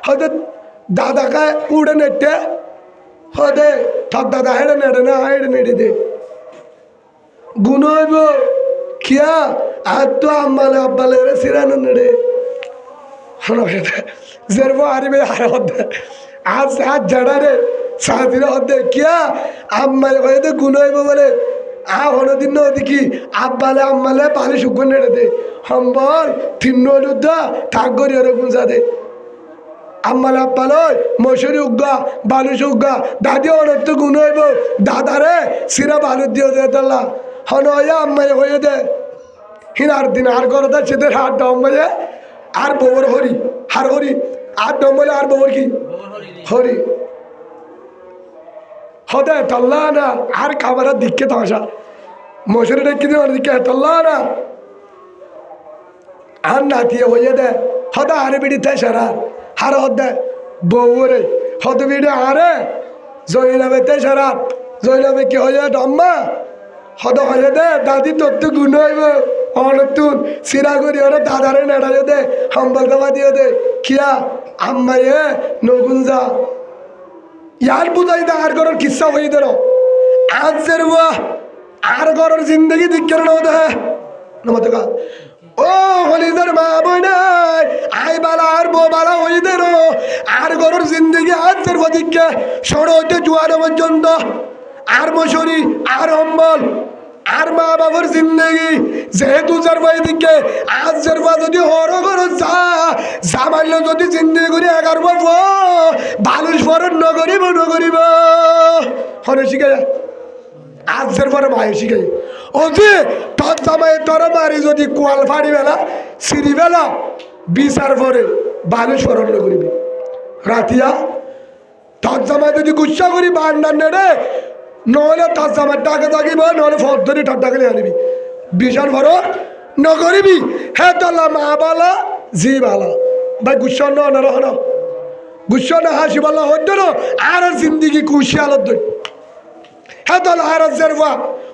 হয়তো দাদাকে উড়ে নেটে হদে ঠক দাদা হেঁটে নেড়ে না হেঁটে নেড়ে দে গুণ হইব কিয়া আর তো আম্মালে আব্বালে সিরানো নেড়ে জেরবো হারিবে হার হদে আজ হাত ঝাড়ারে সাহায্য হদে কিয়া আম্মালে হয়ে গুণ হইব বলে হনদিন ন দেখি আব্বালে আম্মালে পানি শুকন নেড়ে দে সম্বল তিন্ন লুদ্ধা থাক করি ওরে গুঞ্জা দে আম্মালে আব্বালয় মশুরি উগ্গা বালুস উগ্গা দাদি অনত্য গুণ হইব দাদারে সিরা বালু দিও দে তাল্লা হন হয়ে আম্মাই হয়ে দে হিনার দিন আর করে দে সেদের হাত ডম্বাইয়ে আর ববর হরি হার হরি আর ডম্বলে আর ববর কি হরি হদে তল্লা না আর খাবারের দিকে তামাশা মশুরি ডেকে দিন দিকে তল্লা না আর নাতিয়ে হয়ে দে হদা আরে বিড়িতে সারা হার হদে বউরে হদ বিড়ে আরে জয়নাবেতে সারা জয়নাবে কি হয়ে ডম্মা হদ হয়ে দে দাদি তোর তো গুণ হইব অনতুন সিরা করি ওরা দাদারে নেড়াইও দে সম্বল দেওয়া দিও দে কিয়া আম্মাইয়ে নগুঞ্জা ইয়ার বুঝাই দে আর ঘরের কিসা হয়ে দেন আজ যে আর ঘরের জিন্দগি দিকে দে নমতে কা ও হলিদার মা বই নাই আই বালা আর বো বালা হয়ে দেন আর ঘরের জিন্দগি আজ যে দিকে সড় হইতে জুয়ানো পর্যন্ত আর মশুরি আর অম্বল আর মা বাবার জিন্দগি যেহেতু যার দিকে আজ যার যদি হর ঘর যা মারলে যদি জিন্দগি করি 11 বছর বালুর ফরন নগরিব হরে শিখে আজ যার পরে মায়ে শিখে ও যে তোর জামাই তোর মারি যদি কোয়াল ফাড়ি বেলা সিঁড়ি বেলা বিচার পরে বালুর ফরন নগরিবি রাতিয়া তোর জামাই যদি গুচ্ছা করি বান্ডার নেড়ে নহলে তার জামার টাকা থাকিব নহলে ফট ধরে তার টাকা নিয়ে আনিবি বিশাল বড় নগরিবি হে তাল্লা মা বালা জি বালা ভাই গুচ্ছ ন হন গুসো না হাসি বলা হইতো না আর জিন্দিগি কুশিয়ালত দই হ্যাঁ তো আর জেরবা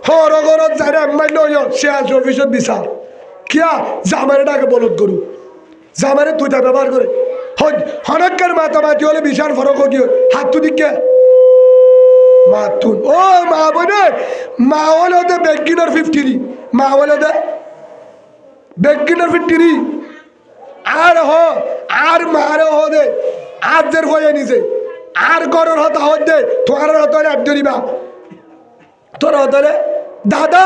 হর গরত যাই মাইল সে আজ অফিসত বিচার কিয়া জামারে ডাকে বলত গরু জামারে তুইটা ব্যবহার করে হনকার মাতামাতি হলে বিশাল ফরক দিও হাত তু দিকে মাতুন ও মা বনে মা হলে ওদের বেগিনার 50 মা হলে ওদের বেগিনার 50 আর আর মারে দে আর দের হয়ে নিছে আর গরর হতা দে তোমার হতলে আট ধরিবা তোর হতলে দাদা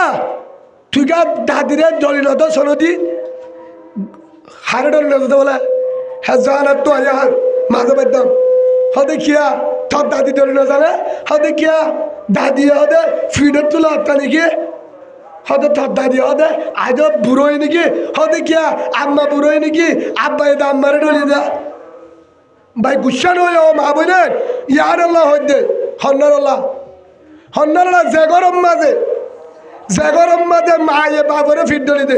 তুই গা দাদিরে দলিল হতো সনদি হারে ডলিল হতো বলে হ্যাঁ জান তো আজ মাঝে পাইতাম হতে খিয়া তোর দাদি দলিল জানে হতে খিয়া দাদি হতে ফিডের তুলা হত্যা নাকি হতে তোর দাদি হতে আজ বুড়োই নাকি হতে খিয়া আম্মা বুড়োই নাকি আব্বা এটা আম্মারে ডলি দা ভাই গুসা নয় ও মা বোনের ইয়ার আল্লাহ হইতে হন্নার যে গরম মাঝে মা এ বাবরে ফিট দলি দে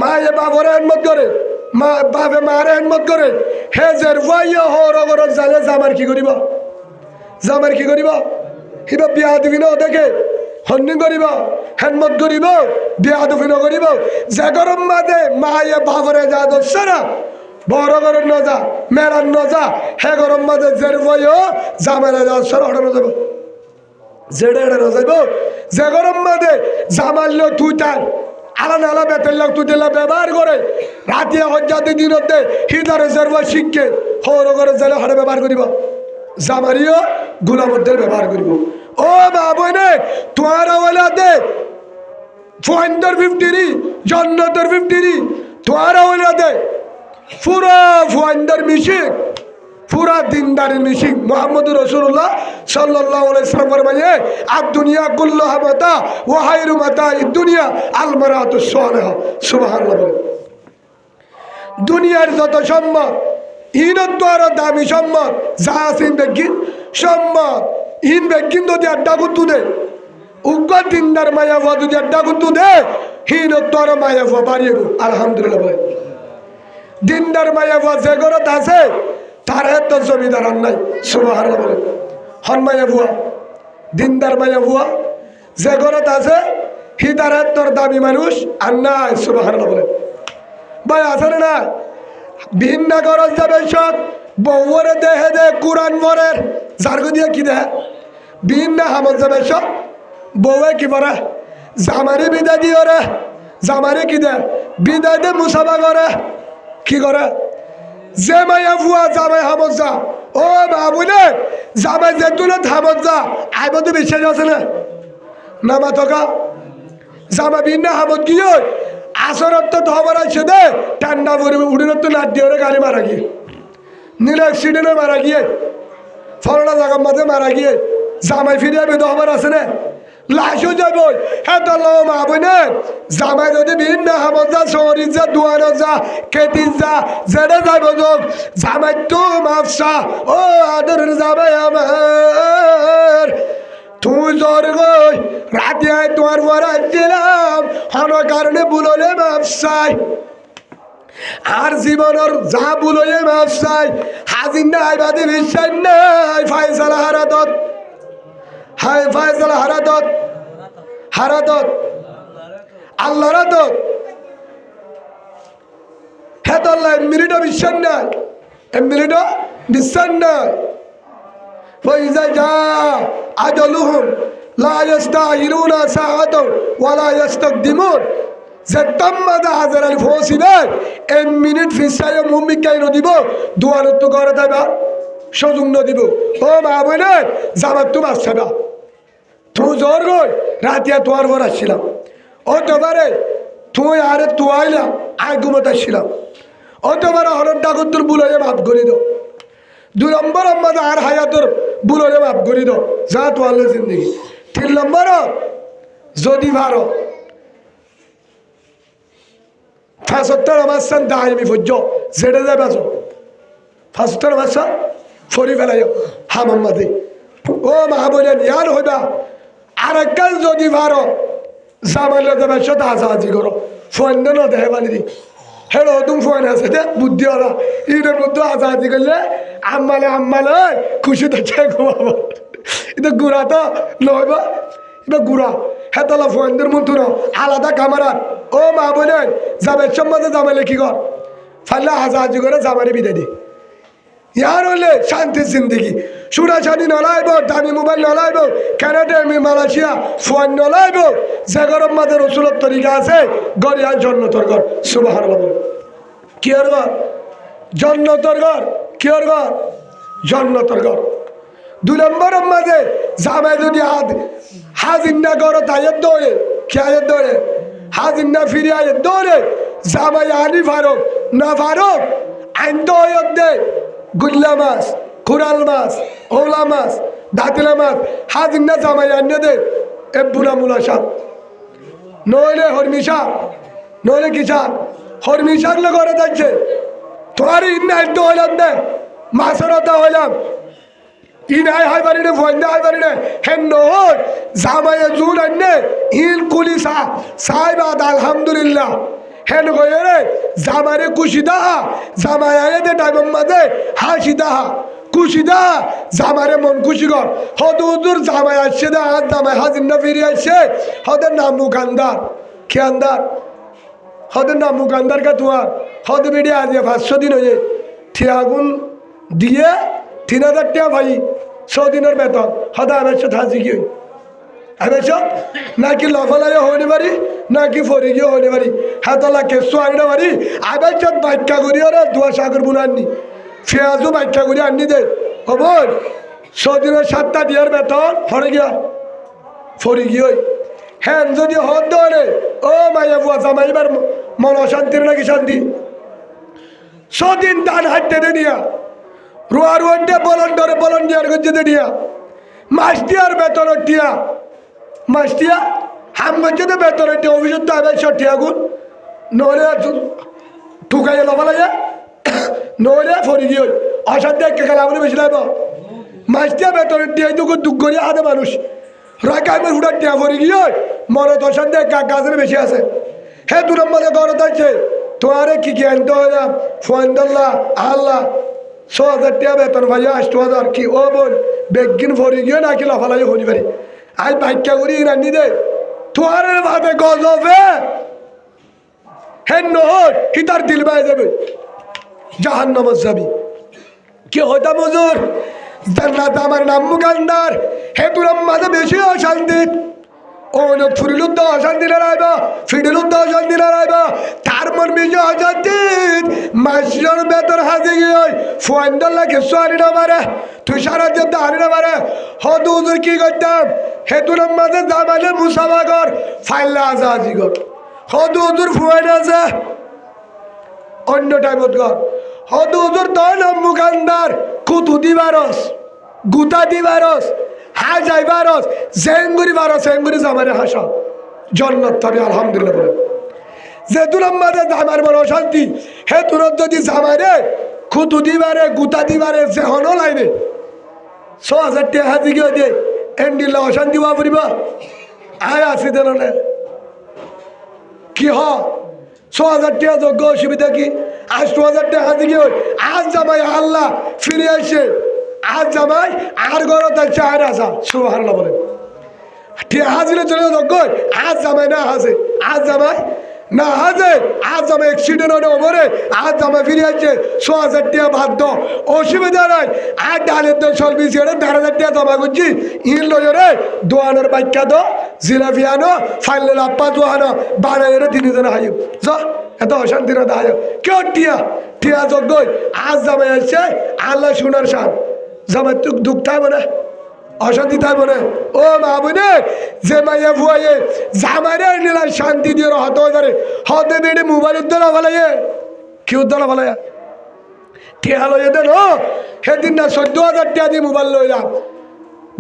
মা এ বাবরে হেনমত করে মা বাপে মারে হেনমত করে হে জের ভাইয়া হর অগরত জালে জামার কি করিব হিবা বিয়া দিবি না দেখে হন্নি করিব হেনমত করিব বিয়া দিবি না করিব যে গরম মাঝে মা এ বাবরে যা দোষ না বড় গরম ন যা মেরান ন যা হে গরম মাঝে জের ভাইও জামারে যা সর হঠানো যাব জেডে এড়ানো যাইব যে গরম মাঝে জামাল্য তুই তার আলাদা আলাদা বেতের লোক তুই দিলা ব্যবহার করে রাতিয়া হজ্জাতে দিনতে হিদারে জেরবা শিখকে হর করে জেলে হারে ব্যবহার করিব জামারিও গুলামদের ব্যবহার করিব ও বাবু নে তোমার ওলাদে ফুয়াইন্দর 50 জন্নতর 50 তোমার ওলাদে পুরা ফুয়াইন্দর মিশিক পুরা দিনদারের মিশিক মুহাম্মদুর রাসূলুল্লাহ সাল্লাল্লাহু আলাইহি ওয়াসাল্লাম ফরমায়ে আদ-দুনিয়া কুল্লুহা মাতা ওয়া খায়রু মাতা'id দুনিয়া আল মারাতুস সালিহা সুবহানাল্লাহ। দুনিয়ার যত সম্পদ ইনত আরো দামি সম্পদ যা আসিন বেগিন সম্পদ ইন বেগিন যদি আড্ডা গুতু দে উগ্র দিনদার মায়া ওয়া যদি আড্ডা গুতু দে হিনত আরো মায়া ওয়া বাড়িয়ে আলহামদুলিল্লাহ ভাই দিনদার মায়া ওয়া যে গরত আছে তার এত জমিদার আর নাই সুবহানাল্লাহ বলে হন মায়া বুয়া দিনদার মায়া বুয়া যে ঘরত আছে হিদার এতর দামি মানুষ আর নাই সুবহানাল্লাহ বলে ভাই আছে না ভিন্ন গরজ যাবে সব বউরে দেহে দে কোরআন পড়ের জার্গ দিয়ে কি দেয় ভিন্ন হামত যাবে সব বউয়ে কি পড়ে জামারি বিদায় দিয়ে রে জামারি কি দেয় বিদায় দে মুসাফা করে কি করে যে মায়া ফুয়া জামাই হামত যা ও বাবুনে জামাই যে তুলে হামত যা আইব তো বিশ্বাস আছে না নামা থকা জামা ভিন্ন হামত গিয়ে আসরত তো ধবার আছে দে ঠান্ডা করে উড়িনত তো লাট দিয়ে গাড়ি মারা গিয়ে নীল অ্যাক্সিডেন্টে মারা গিয়ে ফলনা জায়গার মাঝে মারা গিয়ে জামাই ফিরিয়ে বেদহবার আছে না লাশও যাব হ্যাঁ তো মা বোনে জামাই যদি ভিন্ন হামত যা শহরে যা দুয়ানো যা খেতি যা যেটা যাইব যোগ জামাই তো মাফসা ও আদরের জামাই আমার তুই জ্বর গই রাতে তোমার পর আসছিলাম হন কারণে বুললে মাফসাই আর জীবনের যা বুললে মাফসাই হাজির নাই বাদে বিশ্বাস নাই ফায়সালা হারাদত হায় ফায়সালা হারাদত আল্লাহ রাদত হে তো আল্লাহ মিনিটও বিশ্বাস নাই মিনিটও বিশ্বাস নাই فإذا جاء أجلهم لا يستأخرون ساعة ولا يستقدمون زتمد حضر الفوسبات এক মিনিট ফিসায় মুম্মি কাইনো দিব দুয়ানত তো করে দেবা সুযোগ ন দিব ও মা বলে জামাত তুমি আসছে না তুই জ্বর গই রাতিয়া তোমার ঘর আসছিলাম ও তোমারে তুই আরে তুই আইলাম আয় ঘুমত আসছিলাম ও তোমার হরণ ডাকুর তোর বুলাইয়ে মাফ করে দাও 2 নম্বর আমাদের আর হায়াতর বুলরে মাফ করে দাও যা তো আল্লাহ জিন্দগি 3 নম্বর যদি ভারো 75 আমার সান দাইমি ফজ্জ যেটা যাবে আছো 75 আমার সান ফরি ফেলাইও হামাম্মাদে ও মা বলেন ইয়ার হইবা আর এককাল যদি ভারো জামাইলে যাবে সাথে হাসাহাজি করো ফন্ড না দেহে বানি দি হেড়ো তুমি ফোন আছে দে বুদ্ধি ওরা ঈদের মধ্যে আজাদি করলে আম্মালে খুশি তো ঘুমাবো এটা গুড়া তো লইব এটা গুড়া হেতলা ফোনদের মতো আলাদা কামারাত ও মা বোনের যাবে সম্বন্ধে জামাইলে কি কর ফাল্লা আজাদি করে জামারে বিদায় দি ইয়ার হলে শান্তির জিন্দগি সুরাশানি নলাইব দামি মোবাইল নলাইব কানাডা মালয়েশিয়া ফোন নলাইব যে গরম মাঝে রসুলের তরিকা আছে গরিয়াল জন্নতর ঘর সুবহানাল্লাহ কি আর ঘর জন্নতর ঘর কি আর ঘর জন্নতর ঘর 2 নম্বরের মাঝে জামাই যদি হাজিন্না করো তাইয়ের দৌড়ে কি আয়ের দৌড়ে হাজিন্না ফিরে আয়ের দৌড়ে জামাই আনি ফারুক না ফারুক আইন দৌড় দে গুল্লা মাছ কুড়াল মাছ ওলা মাছ দাঁতিলা মাছ হাজিন্না জামাই আনিয়ে দে এ বুড়া মুলা সাপ নইলে হরমি সাপ নইলে কি সাপ হরমি সাপলে করে যাচ্ছে তোমার ইন্নাই তো হইলাম দে মাছের তা হইলাম ইনাই হাই বাড়ি রে ফোন হাই বাড়ি রে হেন নহর জামাইয়ে জুন আন্নে ইল কুলি সাইবাদ আলহামদুলিল্লাহ হেন গয়ে রে জামারে খুশি দাহা জামাই আয়ে দে টাইম মাঝে হাসি দাহা খুশি দাহা জামারে মন খুশি কর হদুর জামাই আসছে দা আজ জামাই হাজির না ফিরে আসছে হদের নাম মুখানদার খেয়ানদার হদের নাম মুখানদার কা তোমার হদ বেড়ে আজ 500 দিন হয়ে ঠিয়াগুন দিয়ে 3000 টাকা ভাই 100 দিনের বেতন হদা আমার সাথে হাজি কি আবেশ নাকি লফলাই হইনি পারি নাকি ফরি গিয়ে হইনি পারি হাতলা কেসু আনতে পারি আবেশ বাক্যা করি ওরা দুয়া সাগর বুনাননি পেঁয়াজও বাক্যা করি আননি দে খবর 100 দিনের 7টা দিয়ার বেতন ফরে গিয়া ফরি গিয়ে হ্যাঁ যদি হদ ধরে ও মাইয়া বুয়া জামাইবার মন অশান্তির নাকি শান্তি 100 দিন দান হাঁটতে দে নিয়া রুয়া রুয়ান্টে বলন দিয়ার গজ্জে দিয়া মাস্টিয়ার বেতন টিয়া মাস্টিয়া হাম গজ্জে বেতন টিয়া অভিযোগ তো আবার টিয়া গুণ নইলে ঠুকাইয়া লবালাইয়া নইলে ফরি গিয়ে অশান্তি একে খেলা বলে বেশি লাগব মাস্টিয়া বেতন টিয়াই তো দুঃখ করিয়া হাতে মানুষ রাখাইমের হুটার টিয়া ফরি গিয়ে মনত অশান্তি গাছের বেশি আছে হে 2 নম্বরে গরত আছে তোমারে কি আনতে হইলাম ফোন দল্লা আল্লাহ 6,000 টাকা বেতন ভাইয়া 8,000 কি ও বোন বেগিন ফরি গিয়ে নাকি লাফালাই হনি পারি আজ বাক্যা করি রান্নি দে তোমার ভাবে গজবে হেন নহর হিতার দিল বাই যাবে জাহান্নামে যাবি কি হইতা মজুর জান্নাত আমার নাম মুকান্দার হে তুরাম মাঝে বেশি অশান্তি ওনো ফুরিলুদ্দ অশান্তি না রাইব ফিডিলুদ্দ অশান্তি না রাইব তার মন বেশি অশান্তি মাসির বেতন হাজি গিয়ে ফোয়ান্ডাল্লা কিছু আনি না পারে তুই সারা যেতে আনি না পারে হদ হুজুর কি করতাম হেতুর মাঝে জামালে মুসাফাগর ফাইল্লা আছে আজিগর হদ হুজুর ফুয়াইন আছে অন্য টাইমত গর হদ হুজুর তখন মুখানদার কুতু দিবারস গুতা দিবারস হা যাইবারস জেঙ্গুরি বারস জেঙ্গুরি জামারে হাসা জন্নত তবে আলহামদুলিল্লাহ বলে যে দুরাম মাঝে জামার বড় অশান্তি হে তুরত যদি জামারে খুতু দিবারে গুতা দিবারে যে হনো লাইনে 6,000 টাকা হাজি গিয়ে দে এন্ডিল্লা অশান্তি বা পড়িবা আয় আসি দেন কি হ 6,000 টাকা যোগ্য অসুবিধা কি 8,000 টাকা হাজি গিয়ে আজ জামাই আল্লাহ ফিরে আসে আজ জামাই আর গরত আছে 4,000 সুবহানাল্লাহ বলে ঠিক হাজিরে চলে যোগ্য আজ জামাই না হাজে আজ জামাই না হাজে আজ জামাই অ্যাক্সিডেন্ট হলে ওপরে আজ জামাই ফিরে আসছে 6,000 টাকা বাধ্য অসুবিধা নাই আর ডালের তো সলবি ছেড়ে 1,000 টাকা জমা করছি ইন লজরে দোয়ানোর বাক্যা দো জিলাপি আনো ফাইলে লাপ্পা দোয়ানো বানাই 3 জন হাইব যা এত অশান্তির দায় কেউ টিয়া টিয়া যোগ্য আজ জামাই আসছে আল্লাহ শোনার সান জামাই তুক দুঃখ থাকবে না অশান্তি থাকবে না ও মা বোনে যে মাইয়া ভুয়াইয়ে জামাইরে নিলা শান্তি দিয়ে হতে পারে হতে বেড়ে মোবাইল উদ্দলা ভালাইয়ে কি উদ্দলা ভালাইয়া টিয়া লইয়ে দেন ও সেদিন না 14,000 টাকা দিয়ে মোবাইল লইলাম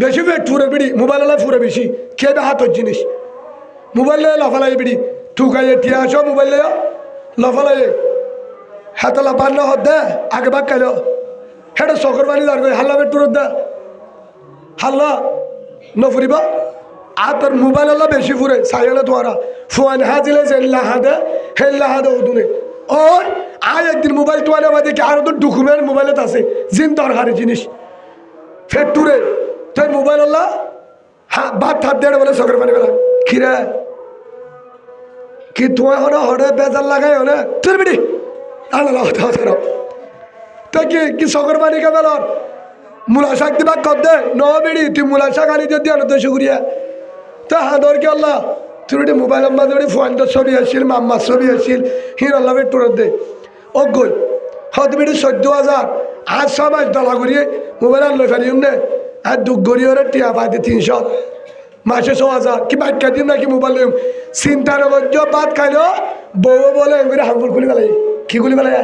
বেশি পেট ফুরে বিড়ি মোবাইল হলে ফুরে বেশি খেয়ে হাতের জিনিস মোবাইল লয়ে লাফালাই বিড়ি ঠুকাইয়ে টিয়া আসো মোবাইল লয়ে লাফালাইয়ে হাতলা পান্না হত দে আগে বাক খাইল হেটা চকর বানি দাঁড় করে হাল্লা পেট দে হাল্লা নফুরিবা আর তোর মোবাইল হল্লা বেশি ফুরে সাইলে তোমারা ফোন হাজিলে যে লাহা দে হে লাহা দে উদুনে ও আজ একদিন মোবাইল টোয়ালে বাদে কি আরো তো ডকুমেন্ট মোবাইলত আছে জিন দরকারি জিনিস ফের টুরে তাই মোবাইল আল্লাহ হ্যাঁ ভাত হাত দিয়ে বলে চকের পানি বেলা খিরে কি তোমার হলো হরে বেজার লাগাই হলে তোর বিড়ি তো কি চকের পানি কে বেলর মূলা শাক দিবা কর দে ন বিড়ি তুই মূলা শাক আনি যদি আনো তো শুক্রিয়া তো হাঁদর কি আল্লাহ তুই মোবাইল মাঝে ফোয়ান্ডর ছবি আসছিল মাম্মার ছবি আসছিল হির আল্লাহ টুরের দে ও গই হতে বিড়ি 14,000 আজ 6 মাস ডলা করিয়ে মোবাইল আনলো ফেলিম নে আর দুঃখ গড়িয়ে ওরা টিয়া পাইতে 300 মাসে 6,000 কি বাইক খাই দিন নাকি মোবাইল চিন্তা নগর্য ভাত খাইলো বউ বলে এমনি হামফুল খুলি পেলাই কি খুলি পেলাই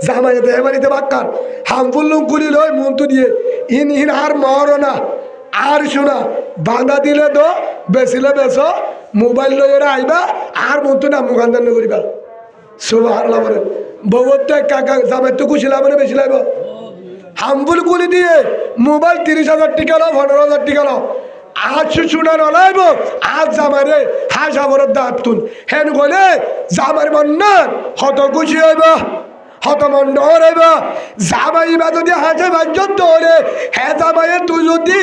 জামাই দেহে বাড়িতে বাক্কার হামফুল লুম খুলি লই মন্তু দিয়ে ইন আর মরো না আর শোনা বাঁধা দিলে তো বেচিলে বেচ মোবাইল লই ওরা আইবা আর মন্তু না মুখান্দান করিবা সুবহানাল্লাহ বলে বউর তো কাকা জামাই তো খুশি লাভ বেশি লাগবে হামফুল খুলি দিয়ে মোবাইল 30,000 টাকা লো 15,000 টাকা লো আজ শুনে নলাইব আজ জামারে হাস আবরের দাঁত তুন হেন গলে জামার মন্নার হত খুশি হইব হত মন্ড হইব জামাইবা যদি হাসে বাজ্যত ধরে হে জামাইয়ে তুই যদি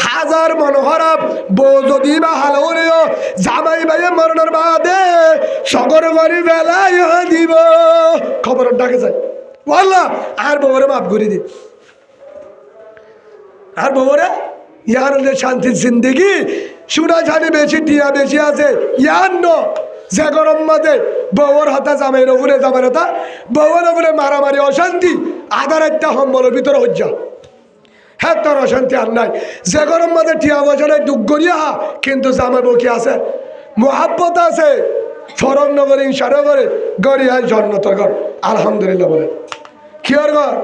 1000 মন খারাপ বউ যদি বা হাল হলেও জামাই ভাইয়ে মরণের বাদে সগর বাড়ি বেলায় দিব খবর ডাকে যায় বললাম আর বউরে মাফ করে দি আর বউরে ইয়ার শান্তির জিন্দগি শুনা জানি বেশি টিয়া বেশি আছে ইয়ার ন যে গরম মাঝে বউর হাতা জামাইয়ের উপরে জামাইয়ের হাতা বউর উপরে মারামারি অশান্তি আধার একটা সম্বলের ভিতরে হজ্জা হ্যাঁ তোর অশান্তি আর নাই যে গরম মাঝে টিয়া বছরে দুঃখ করিয়া কিন্তু জামাই বউ কি আছে মোহাব্বত আছে ফরম নগরে ইশারা করে গড়িয়া জন্নতর ঘর আলহামদুলিল্লাহ বলে কি আর ঘর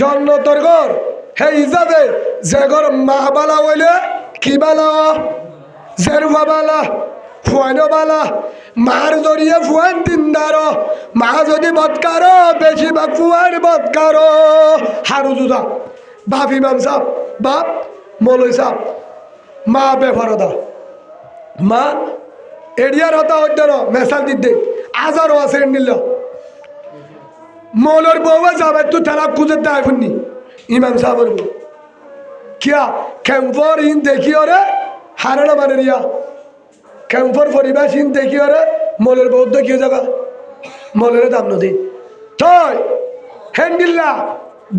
জন্নতর ঘর হে ইজাবে যে ঘর মা বালা হইলে কি বালা জেরুয়া বালা ফুয়ানো বালা মার জড়িয়ে ফুয়ান দিনদার মা যদি বৎকার বেশিরভাগ ফুয়ান বৎকার হারু জুদা বাপ ইমাম সাহ বাপ মৌলই সাহ মা বেফারদা মা এরিয়ার হতা হইতেন মেসাল দিতে আজারও আছে নিল মৌলর বউয়া যাবে তুই তারা খুঁজে দেয় ফুননি ইমাম সাহেবের বউ কিয়া ক্যাম্পর ইন দেখি ওরে হারানো মানে রিয়া ক্যাম্পর পরিবেশ ইন দেখি ওরে মৌলের বউ দেখিও জায়গা মৌলের দাম নদী তই হ্যান্ডিল্লা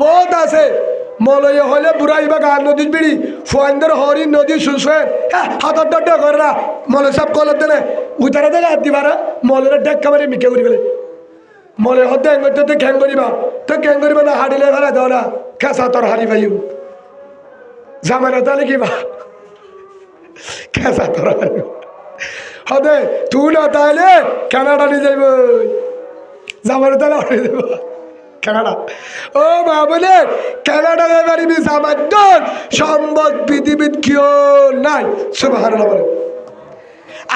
বহুত আছে মলয় হলে বুড়াইবা গান নদীর বিড়ি ফুয়ানদের হরিণ নদী শুষে হ্যাঁ হাতর ডট করে না মলে সব কলত দেনে উতারা দেয় হাত দিবা না মলের ডেক্কা মারি মিকে করি বলে মলে হতে এঙ্গতে খ্যাং করিবা তো খ্যাং করিবা না হাড়িলে ফেলা দাও না খেসা তোর হারি ভাইও জামানা তাহলে কিবা খেসা তোর হারি হতে তুই না তাহলে কানাডা নিয়ে যাইব জামানা তাহলে হরে দেব কানাডা ও মা বলে কানাডা পারিবি জামার দল সম্পদ পৃথিবীর কেউ নাই সুবহানাল্লাহ বলে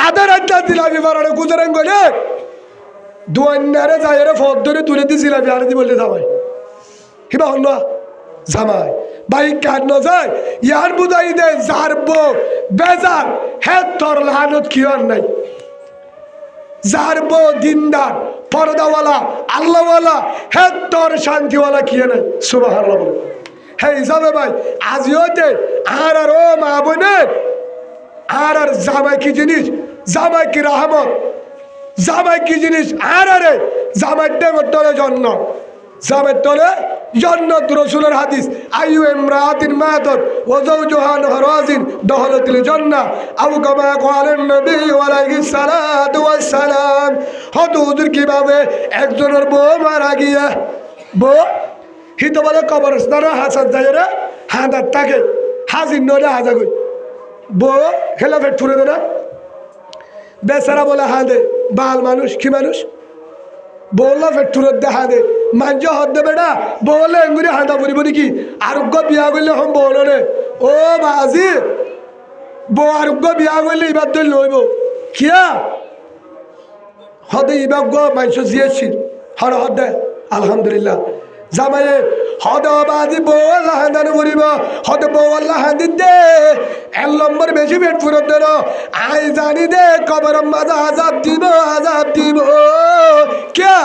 আদার আড্ডা দিলাবি বারানো গুজরাং গলে দুয়ান্নারে যাইরে ফদ ধরে তুলে দিছিলাম আর দি বললে জামাই হিবা হল না জামাই বাইক কাট ন যায় ইয়ার বুঝাই দে জারবো বেজার হে তোর লানত কি আর নাই জারবো দিনদার পর্দাওয়ালা আল্লাহওয়ালা হে তোর শান্তিওয়ালা কি নাই সুবহানাল্লাহ বলে হে হিসাবে ভাই আজিও দে আর ও মা বোনের আর জামাই কি জিনিস জামাই কি রহমত জামাই কি জিনিস আর আরে জামাই দেবর তলে জন্য জামাই তলে জন্নত রসুলের হাদিস আইয়ু ইমরাতিন মাতাত ওয়া যাওজুহা নাহরাজিন দখলাতিল জান্নাহ আবু কামা ক্বালেন নবী আলাইহিস সালাতু ওয়াস সালাম হুজুর কিভাবে একজনের বউ মারা গিয়া বউ হিত বলে কবরস্থানে হাসান যায়রে হাদার থাকে হাজির নলে হাজা কই বউ খেলাফে ঠুরে দে না বেচারা বলে হাঁদে বাল মানুষ কি মানুষ বললো ফেটুরের দে হাঁদে মাঞ্জ হদ দেবে না বললে এঙ্গুরি হাঁদা পড়িব নাকি আরোগ্য বিয়া করলে হম বলনে ও বাজি বউ আরোগ্য বিয়া করলে এবার তো লইব কিয়া হদে ইবাগ মাংস জিয়েছি হর হদে আলহামদুলিল্লাহ জামাইয়ে হদবাজি বউ আল্লাহ হান্দান করিব হদ বউ আল্লাহ হান্দিত দে 1 নম্বর বেশি পেট ফুরত দেন আই জানি দে কবর মাঝে আজাব দিব কে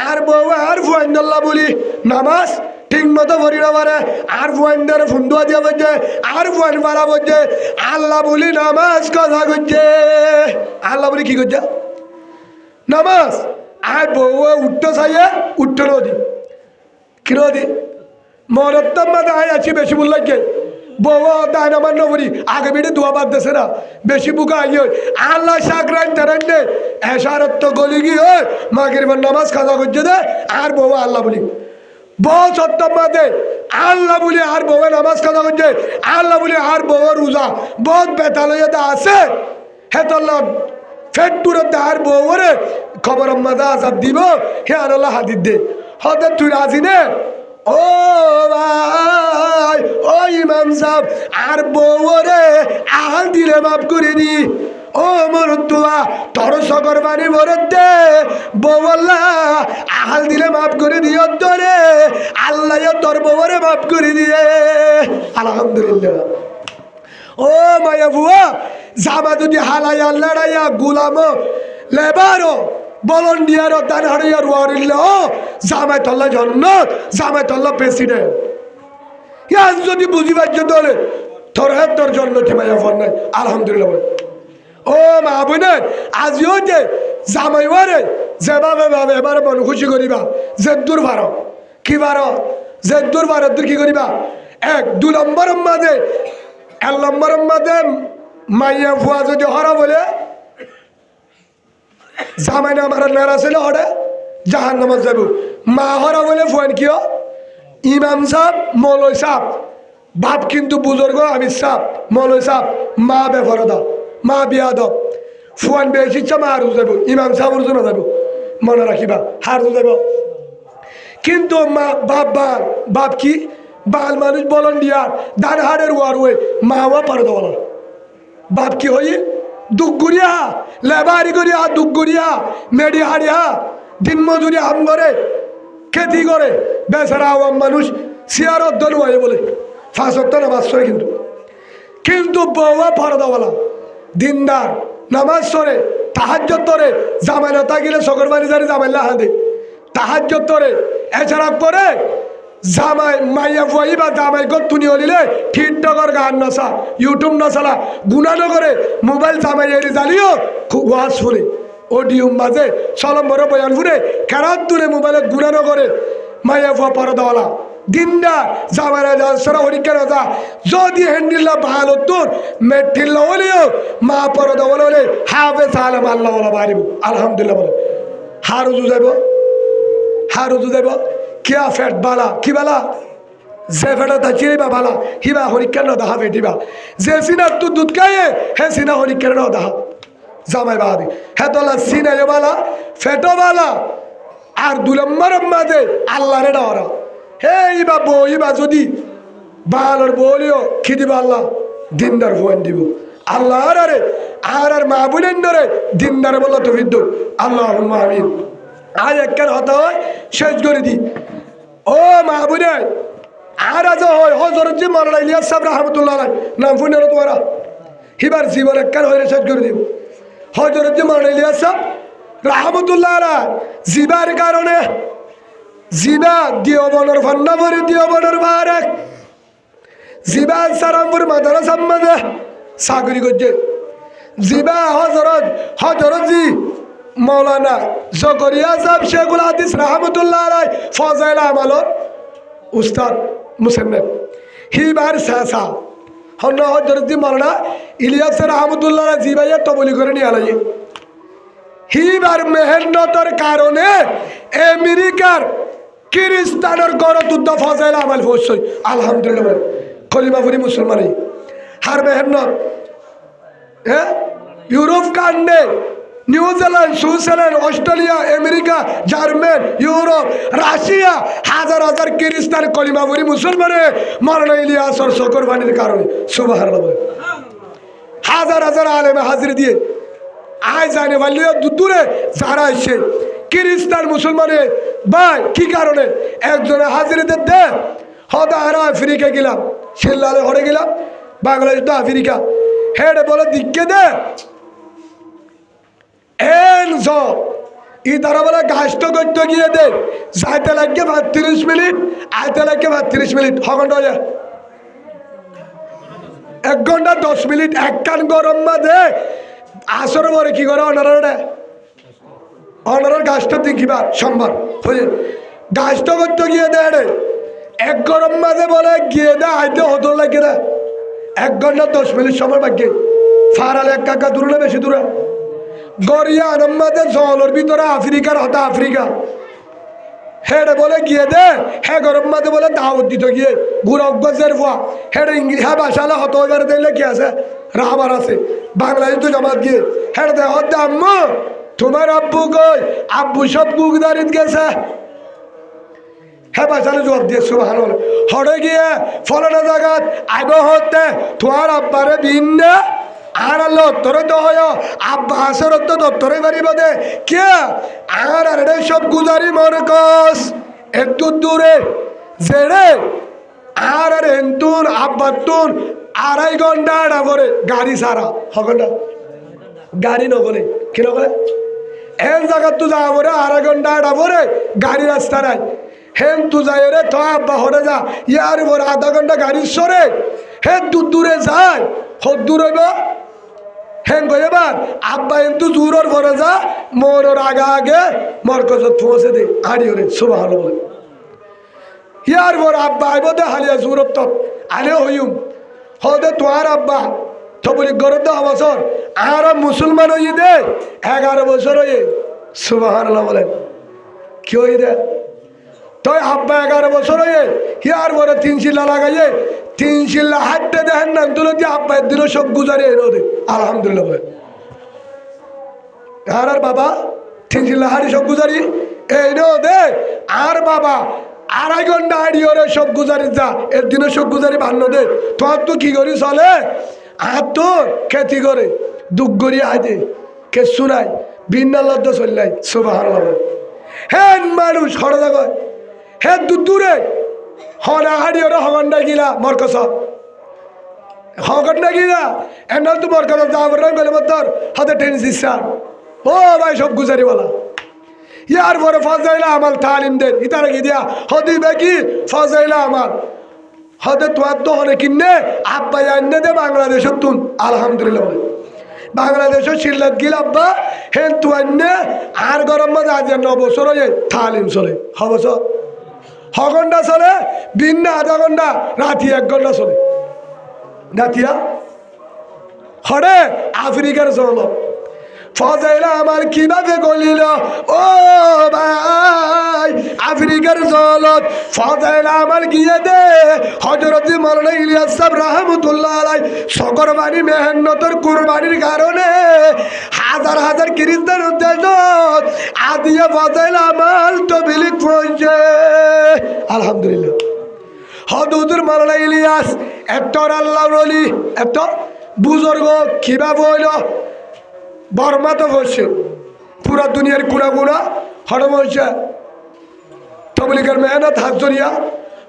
আর বউ আর ফুয়াইন্দাল্লাহ বলি নামাজ ঠিক মতো ভরি না পারে আর ফুয়াইন্দার ফুন্দুয়া দিয়া বলছে আর ফুয়াইন মারা বলছে আল্লাহ বলি নামাজ কথা করছে আল্লাহ বলি কি করছে নামাজ আর বউ উঠতে চাইয়ে উঠতে নদী কি নদী মরত্তম মাঝে আয় আছি বেশি বল লাগে বউ দায় আমার নবরি আগে বেড়ে দোয়া বাদ দেছে না বেশি বুকা আইয় আল্লাহ সাকরান তারান দে এসারত্ব গলি গিয়ে মাগের নামাজ কাজা করছে দে আর বউ আল্লাহ বলি বউ সত্তম মাঝে আল্লাহ বলি আর বউ নামাজ কাজা করছে আল্লাহ বলি আর বউ রোজা বহুত বেতালয়ে আছে হে তোল্লা ফেট টুরতে আর বউরে খবর মাঝে আজাব দিব হে আর আল্লাহ হাদিদ দে হতে তুই রাজি নে ও ভাই ও ইমাম সাহেব আর বউরে আহাল দিলে মাফ করে দি ও মরুতুয়া তোর সকর বাড়ি মরত দে বউ আল্লাহ আহাল দিলে মাফ করে দিও তোরে আল্লাহ তোর বউরে মাফ করে দিয়ে আলহামদুলিল্লাহ ও মায়া বুয়া জামা যদি হালাই আল্লাহ রাইয়া গুলাম লেবারো বলন্ডিয়ার দান হারিয়া রুয়ারিল্লা ও জামাই তল্লা জন্নত জামাই তল্লা প্রেসিডেন্ট ইয়াজ যদি বুঝি পারছো তাহলে তোর হাত তোর জন্নত মায়া ফোন নাই আলহামদুলিল্লাহ ও মা বোনের আজিও যে জামাই ওরে যেভাবে ভাবে এবারে মন খুশি করিবা যে দূর ভারো কি ভারো যে দূর ভারো দূর কি করিবা 1 2 নম্বর মাঝে 1 নম্বর মাঝে মাইয়া ফুয়া যদি হরা বলে জামাই না আমার নেরা ছিল হরে জাহান নামাজ যাব মা হরা বলে ফুয়ান কিয় ইমাম সাহেব মৌলই সাহেব বাপ কিন্তু বুজুর্গ আমি সাহেব মৌলই সাহেব মা বেফরদা মা বিয়া দাও ফুয়ান বেশি ইচ্ছা মা হারু যাব ইমাম সাহেব রুজু না যাব মনে রাখিবা হারু যাব কিন্তু মা বাপ কি বাল মানুষ বলন দিয়ার দান হাড়ের ওয়ার ওয়ে মা ওয়া পরদাওয়ালা বাপ কি হই দুঃখ গুড়িয়া লেবারি করিয়া দুঃখ গুড়িয়া মেডি হারিয়া দিন মজুরি হাম করে খেতি করে বেচারা আওয়াম মানুষ সিয়ারত দল হয়ে বলে 5 ওয়াক্ত নামাজ পড়ে কিন্তু বউয়া পরদাওয়ালা দিনদার নামাজ পড়ে তাহাজ্জুদ করে জামাই না থাকিলে সকর বাড়ি জারি জামাই লাহাদে তাহাজ্জুদ করে এছাড়া করে জামাই মাইয়া ফুয়াই বা জামাই গত তুনি হলিলে ঠিকঠাকর গান নসা ইউটিউব নসালা গুণা নগরে মোবাইল জামাই এরি জ্বালিও খুব ওয়াজ শুনে অডিও মাঝে সলম বড় বয়ান ফুরে কেরাত তুলে মোবাইলে গুণা নগরে মাইয়া ফুয়া পরদাওয়ালা দিনদার জামাইরা যা সারা হরিকা রাজা যদি হ্যান্ডিল্লা ভালো তোর মেঠিল্লা হলেও মা পরদাওয়ালা হলে হাফে সালাম আল্লাহ ওলা বাড়িব আলহামদুলিল্লাহ বলে হারুজু যাইব কিয়া ফেট বালা কি বালা যে ফেটা তাচিয়ে বা বালা হিবা হরিকা ন দাহা বেটিবা যে সিনা তু দুধ খাইয়ে হে সিনা হরিকা ন দাহা জামাই বাহাদি হে তোলা সিনা বালা ফেটো বালা আর 2 নম্বর মাঝে আল্লাহ রে ডরা হে ইবা বইবা যদি বালর বলিও কি দিবা আল্লাহ দিনদার ফোন দিব আল্লাহ আরে আর মা বুলেন ধরে দিনদার বলো তো বিদ্যু আল্লাহুম্মা আমিন আজ একখান হতা হয় শেষ করে দি ও মা বুনে আর আজ হয় হজরত জি মাওলানা ইলিয়াস সাহেব রাহমাতুল্লাহ আলাইহি নাম শুনে তোমরা হিবার জীবন একখান হয়ে শেষ করে দিব হজরত জি মাওলানা ইলিয়াস সাহেব রাহমাতুল্লাহ আলাইহি জিবার কারণে জিবা দিওবনের ফান্না ভরে দিওবনের বারেক জিবা সারামপুর মাদ্রাসা মাঝে চাকরি করছে জিবা হজরত জি মৌলানা জকরিয়া সাহেব শেখুল হাদিস রাহমাতুল্লাহ আলাইহি ফজাইল আমালত উস্তাদ মুসান্নিফ হিবার সাসা হন হযরত জি মৌলানা ইলিয়াস রাহমাতুল্লাহ আলাইহি জিবাইয়া তবলি করে নিয়ে আলাই হিবার মেহনতের কারণে আমেরিকার খ্রিস্টানের গণতন্ত্র ফজাইল আমাল ফসই আলহামদুলিল্লাহ কলিমাপুরি মুসলমানই হার মেহনত হ্যাঁ ইউরোপ কান্ডে New Zealand Switzerland Australia America German Europe Russia হাজার হাজার খ্রিস্টান কলিমাপুরি মুসলমানে মাওলানা ইলিয়াসর শকরবানির কারণে সুবহানাল্লাহ হাজার হাজার আলেমে হাজির দিয়ে আয় জানে পারলে দূরে যারা এসে খ্রিস্টান মুসলমানে ভাই কি কারণে একজনে হাজিরিতে দে হতে আর আফ্রিকা গেলাম শিল্লালে হরে গেলাম বাংলাদেশ তো আফ্রিকা হেডে বলে দিকে দে ই তারা বলে গাছটা করতে গিয়ে দে যাইতে লাগে ৩২ মিনিট আইতে লাগে ৩২ মিনিট হঘন্টা হয়ে ১ ঘন্টা ১০ মিনিট এক কান গরম বাদে আসর পরে কি করে অনারের গাছটা দেখিবার সম্ভব বুঝলেন গাছটা করতে গিয়ে দে ১ গরম মাঝে বলে গিয়ে দে আইতে হতো লাগে না ১ ঘন্টা ১০ মিনিট সময় বাকি ফারালে এক কাকা দূরে না বেশি দূরে গড়িয়া আনম্মাদের জলের ভিতরে আফ্রিকার হতা আফ্রিকা হেডে বলে গিয়ে দে হ্যাঁ গরম মাঝে বলে দাওয়াত দিত গিয়ে গুড়া অভ্যাসের ভুয়া হেডে ইংলিশ হ্যাঁ বাসালে হত এবারে দিলে কি আছে রাহাবার আছে বাংলাদেশ তো জমাত গিয়ে হেডে দে হতে আম্মু তোমার আব্বু কই আব্বু সব গুগদারিত গেছে হ্যাঁ বাসালে জবাব দিয়ে সুবাহ হরে গিয়ে ফলানো জায়গাত আইব হতে তোমার আব্বারে ভিন্ন আর আল্লাহ উত্তরে তো হয় আব্বা আসর তো দপ্তরে বাড়ি বাদে কে আর আরে সব গুজারি মরকস একটু দূরে জেড়ে আর এন্তুন আব্বাতুন ২.৫ ঘন্টা ডাবরে গাড়ি সারা ঘন্টা গাড়ি নগলে কি নগলে এন জায়গা তো যাওয়া বলে ২.৫ ঘন্টা ডাবরে গাড়ি রাস্তা নাই হেন তু যাই রে তো আব্বা হরে যা ইয়ার বলে ০.৫ ঘন্টা গাড়ি সরে হে দূরে যায় হদ দূর হইব হেন গো এবার আব্বা কিন্তু জোরের ভরে যা মোর আগে আগে মরকজ পৌঁছে দে হাড়িও রে সুবাহ বলে ইয়ার বড় আব্বা আইব দে হালিয়া জোরত তত আলে হইম হদে তোমার আব্বা তো বলি গরত ১০ বছর আর মুসলমান হই দে ১১ বছর হয়ে সুবাহ বলেন কি হই দে তো আব্বা ১১ বছর হয়ে ইয়ার বড় ৩ শিলা লাগাইয়ে ৩ শিলা হাঁটতে দেখেন না তুলে দিয়ে আব্বা একদিনও সব গুজারে এলো দে আলহামদুলিল্লাহ বলে আর বাবা ৩ শিলা হাড়ি সব গুজারি এই দে আর বাবা ২.৫ ঘন্টা হাড়ি ওরে সব গুজারি যা একদিনও সব গুজারি ভান্ন দে তোমার তো কি করি চলে আর তো খেতি করে দুঃখ করি আইতে কেসু নাই ভিন্ন লদ্দ চললাই সুবাহ হেন মানুষ হরে দেখো হে দূরে হনা হাড়ি ওরা হগন্ডা গিলা মরকস হগন্ডা গিলা এনাল তো মরকস যাবার গেলে মতর হাতে টেনিস ইচ্ছা ও ভাই সব গুজারি বলা ইয়ার পরে ফজাইলা আমাল তালিম দেন ইতারা কি দিয়া হদি বেকি ফজাইলা আমাল হদে তোমার তো হনে কিনে আব্বা আন্নে দে বাংলাদেশের তুন আলহামদুলিল্লাহ বাংলাদেশের শিল্লাত গিল আব্বা হেন তু আন্নে আর গরম মাঝে আজ ৯ বছর হয়ে তালিম চলে হবছর ঘন্টা চলে দিন ০.৫ ঘন্টা রাতি ১ ঘন্টা চলে রাতিয়া হরে আফ্রিকার চল ফজাইলা আমার কিভাবে গলিল ও ভাই আফ্রিকার জলত ফজাইলা আমার গিয়ে দে হযরত মাওলানা ইলিয়াস সাহেব রাহমাতুল্লাহ আলাইহি সকরবানি মেহনতের কুরবানির কারণে হাজার হাজার খ্রিস্টান উদ্দেশ্য আদিয়া ফজাইলা আমার তো বিলিক পৌঁছে আলহামদুলিল্লাহ হযরত মাওলানা ইলিয়াস এত আল্লাহর ওলি এত বুজুর্গ কিভাবে হইল বর্মা তো বসে পুরা দুনিয়ার কুড়া গুড়া হরম হয়েছে তবলিগের মেহনত হাত জড়িয়া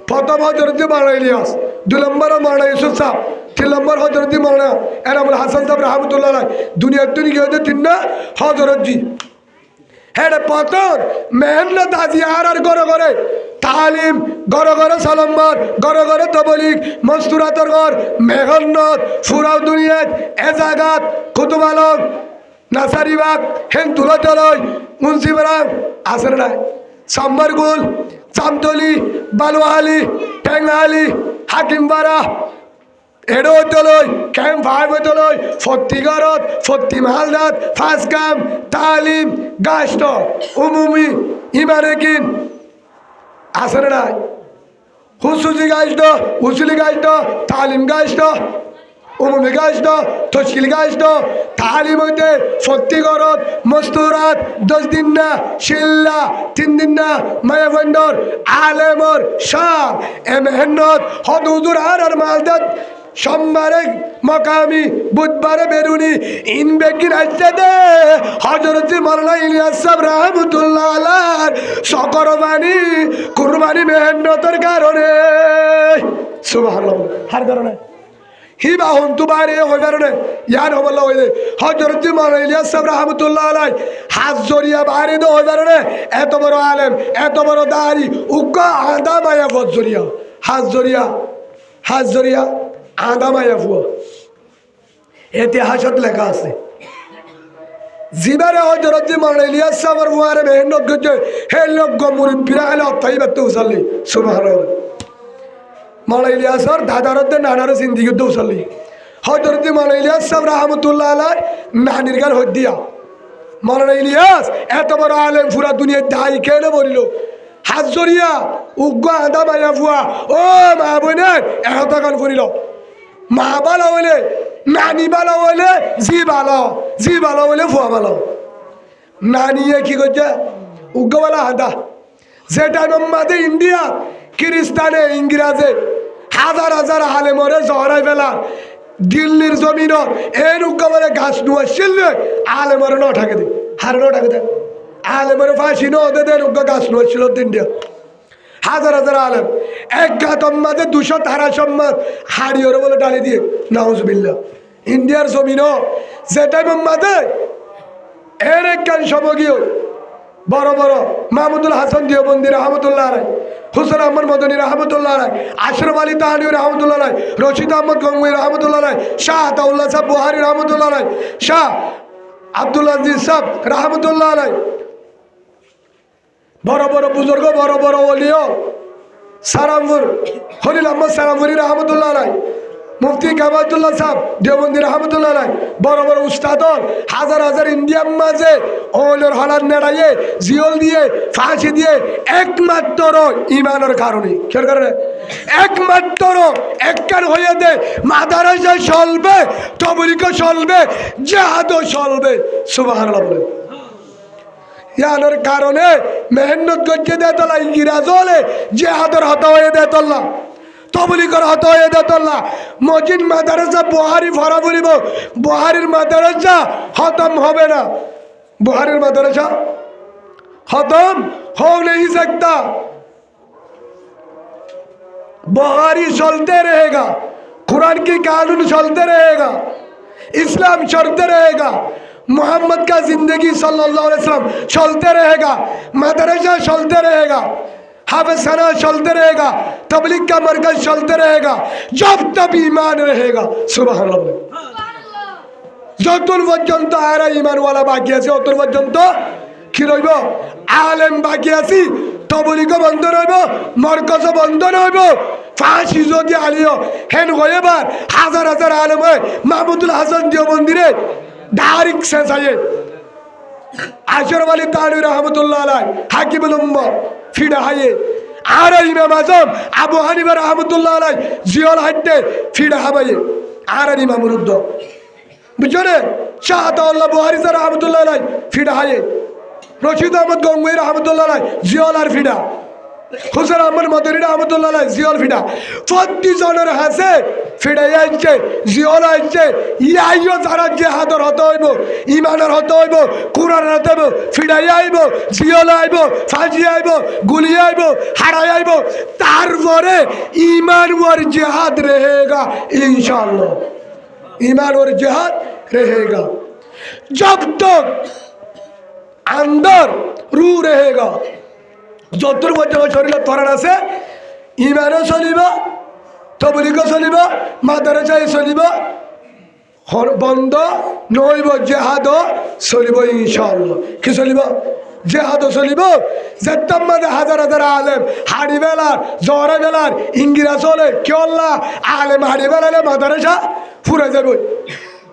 প্রথম হজরতি মাওলানা ইলিয়াস ২ নম্বর মাওলানা ইউসুফ সাহেব ৩ নম্বর হজরতি মাওলানা এনামুল হাসান সাহেব রহমতুল্লাহ আলাইহি দুনিয়ার দুনিয়া হতে ৩ না হজরতজি হ্যাঁ প্রথম মেহনত আজি আর ঘরে ঘরে তালিম ঘরে ঘরে সালম্বর ঘরে ঘরে তবলিগ মস্তুরাতর ঘর মেহনত ফুরাও দুনিয়াত এ জাগাত কুতুব আলম নাসারিবাগ হেন তুলতলয় মুন্সিবারাম আসেন নাই সাম্বারগুল চামতলি বালুয়ালি টেঙ্গালি হাকিমবাড়া এডোতলয় ক্যাম্প 5 তলয় ফত্তিগরত ফত্তি মালদাত ফাসকাম তালিম গাষ্ট উমুমি ইমারেকিন আসেন নাই হুসুজি গাইষ্ট উসুলি গাইষ্ট তালিম গাইষ্ট উমুমি গাইষ্ট তশকিল গাইষ্ট তালিম হইতে ফত্তিগরত মস্তুরাত 10 দিন না শিল্লা 3 দিন না মায়াবন্দর আলেমর শাহ এ মেহনত হদ হুজুর আর মালদাত সোমবারে মকামি বুধবারে বেরুনি ইন বেগিন আসছে দে হযরত মাওলানা ইলিয়াস সাহেব রাহমাতুল্লাহ আলাইহি সকরবানি কুরবানি মেহনতের কারণে সুবহানাল্লাহ হার কারণে হিবা হন্তু বাইরে হই কারণে ইয়ার হবল হইলে হযরত মাওলানা ইলিয়াস সাহেব রাহমাতুল্লাহ আলাই হাত জড়িয়া বাইরে দো হই কারণে এত বড় আলেম এত বড় দাড়ি উকা আদা মায়া ফত জড়িয়া হাত জড়িয়া আদা মায়া ফুয়া ইতিহাসত লেখা আছে জিবারে হযরত মাওলানা ইলিয়াস সাহেবের বুয়ারে মেহনত গজে হে লোক মুরিব্বিরা আলা তাইবাত উসাল্লি সুবহানাল্লাহ মাওলানা ইলিয়াসর দাদারতে নানার জিন্দিগি দৌসালি হযরত মাওলানা ইলিয়াস সাহেব রাহমাতুল্লাহ আলাইহি নানির গান হদ্দিয়া মাওলানা ইলিয়াস এত বড় আলেম পুরা দুনিয়ায় দাই কেন বলিল হাত জড়িয়া উগ্গা আদা মায়া ফুয়া ও মা বোনের এত গান করিল মা ভালো হইলে নানি ভালো হইলে জি ভালো হইলে ফুয়া ভালো নানিয়ে কি করছে উগ্গওয়ালা আদা যেটা মাঝে ইন্ডিয়া খ্রিস্টানে ইংরাজে হাজার হাজার আলেমরে জহরাই ফেলা দিল্লির জমিন এই উগ্গওয়ালা গাছ নুয়া শিললে আলেমরে ন ঠাকে দে হারে ন ঠাকে দে আলেমরে ফাঁসি ন দে দেন উগ্গ গাছ নুয়া ছিল ইন্ডিয়া হাজার হাজার আলেম এক ঘাতম মাঝে 200 ধারা সম্মান হাড়িওরে বলে ডালি দিয়ে নাউজুবিল্লাহ ইন্ডিয়ার জমিন যেটা মাঝে এর এক গান সমগীয় বড় বড় মাহমুদুল হাসান দেওবন্দি রহমতুল্লাহ আলাই হুসেন আহমদ মদনী রহমতুল্লাহ আলাই আশরাফ আলী তাহানি রহমতুল্লাহ আলাই রশিদ আহমদ গঙ্গুই রহমতুল্লাহ আলাই শাহ আতাউল্লাহ সাহেব বুহারি রহমতুল্লাহ আলাই শাহ আব্দুল আজিজ সাহেব রহমতুল্লাহ আলাই বড় বড় বুজুর্গ বড় বড় ওলিও সারামপুর হলিল আহমদ সারামপুরি রহমতুল্লাহ আলাই মুফতি কামাতুল্লাহ সাহেব দেওবন্দি রহমতুল্লাহ আলাই বড় বড় উস্তাদর হাজার হাজার ইন্ডিয়ার মাঝে ওলের হলার নেড়াইয়ে জিওল দিয়ে ফাঁসি দিয়ে একমাত্র ইমানের কারণে কেন কারণে একমাত্র একখান হয়ে দে মাদারাসা চলবে তবলিগ চলবে জিহাদও চলবে সুবহানাল্লাহ বলে ইয়ানোর কারণে মেহনত করছে দেতলা ইংরাজ হলে জিহাদর হতা হয়ে দেতলা তবলিগর হত হয়ে দেতলা মসজিদ মাদ্রাসা বুহারি ভরা বলিব বুহারির মাদ্রাসা খতম হবে না बुहारी मदरसा खत्म हो नहीं सकता बुहारी चलते रहेगा कुरान की कानून चलते रहेगा इस्लाम चलते रहेगा मोहम्मद का जिंदगी सल्लल्लाहु अलैहि वसल्लम चलते रहेगा मदरसा चलते रहेगा हाफिज़खाना चलते रहेगा तबलीग का मरकज चलते रहेगा जब तक ईमान रहेगा सुबह अल्लाह যতক্ষণ পর্যন্ত আরা ঈমানওয়ালা বাকি আছে ততক্ষণ পর্যন্ত কি রইব আলেম বাকি আছে তবলিগ বন্ধ রইব মারকাজ বন্ধ রইব ফাঁসি যদি আলিও হেন হয়েবার হাজার হাজার আলেম হয় মাহমুদুল হাসান দেওবন্দিরে ডাইরেক্ট শেষায়ে আশরাফ আলী তানভী রহমাতুল্লাহ আলাইহি হাকিমুল উম্মাহ ফিডা হায়ে আর ইমাম আজম আবু হানিফা রহমাতুল্লাহ আলাইহি জিয়াল হাইতে ফিডা হাবায়ে আর ইমাম রুদ্দ বুঝলে শাহ আতাউল্লাহ বুহারী রহমাতুল্লাহ আলাইহি ফিডা হায়ে রশিদ আহমদ গঙ্গুই রহমাতুল্লাহ আলাইহি জিয়াল আর ফিডা হুসেন আহমদ মদনী রহমাতুল্লাহ আলাইহি জিয়াল ফিডা 40 জনের হাসে ফিডা আইছে জিয়াল আইছে ইয়াইও যারা জিহাদর হতে হইব ঈমানের হতে হইব কুরআনের হতে হইব ফিডা আইব জিয়াল আইব ফাজি আইব গুলি আইব হারাই আইব তারপরে ঈমান ওর জিহাদ रहेगा इंशाअल्लाह ईमान और जिहाद रहेगा जब तक अंदर रूह रहेगा যতর মধ্যে শরীরে তরান আছে ঈমানও চলিব তবলিগও চলিব মাদ্রাসায় চলিব বন্ধ নইব জিহাদও চলিব ইনশাআল্লাহ কি চলিব জিহাদও চলিব যেতাম মাঝে হাজার হাজার আলেম হাড়ি বেলার জহরা বেলার ইংরেজ চলে কেল্লা আলেম হাড়ি বেলালে মাদ্রাসা ফুরে যাবে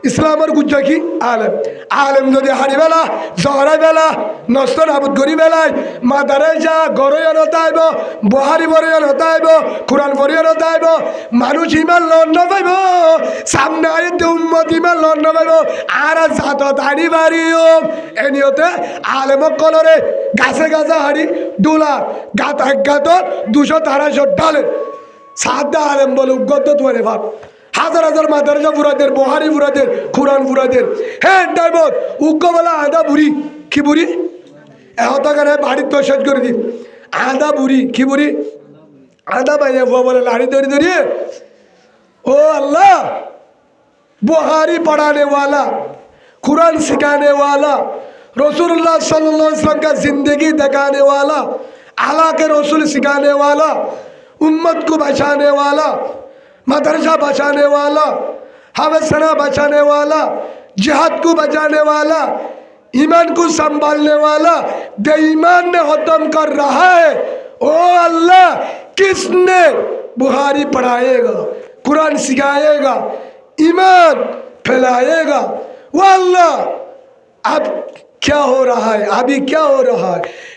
ইসলামের গুজ্জা কি আলেম আলেম যদি হারি বেলা জহরা বেলা নষ্ট নাবুদ করি বেলায় মাদারাসা গরইয়া নতাইব বুহারি বরিয়া নতাইব কুরআন বরিয়া নতাইব মানুষ ইমান লন্ন পাইব সামনে আইতে উম্মত ইমান লন্ন পাইব আর জাত দাড়ি বাড়িও এনিয়তে আলেম কলরে গাছে গাছে হাড়ি ডোলা গাত এক গাতর 200-250 ডালে সাদা আলেম বলে উগ্গত তুয়ারে ভাব হাজার হাজার মাদ্রাসা বুড়াদের বুহারি বুড়াদের কুরআন বুড়াদের হ্যাঁ ডাইবত উগ্গওয়ালা আদা বুড়ি কি বুড়ি এহতা করে বাড়ির তো শেষ করে দি আদা বুড়ি কি বুড়ি आधा भाई वो बोले लाड़ी दौड़ी दौड़िए ओ अल्लाह बुहारी पढ़ाने वाला कुरान सिखाने वाला रसूलुल्लाह सल्लल्लाहु अलैहि वसल्लम का जिंदगी दिखाने वाला अल्लाह के रसूल सिखाने वाला उम्मत को बचाने वाला मदरसा बचाने वाला हवसना बचाने वाला जिहाद को बचाने वाला ईमान को संभालने वाला बेईमान ने खत्म कर रहा है। ओ अल्लाह किसने बुहारी पढ़ाएगा कुरान सिखाएगा ईमान फैलाएगा। वो अल्लाह अब क्या हो रहा है अभी क्या हो रहा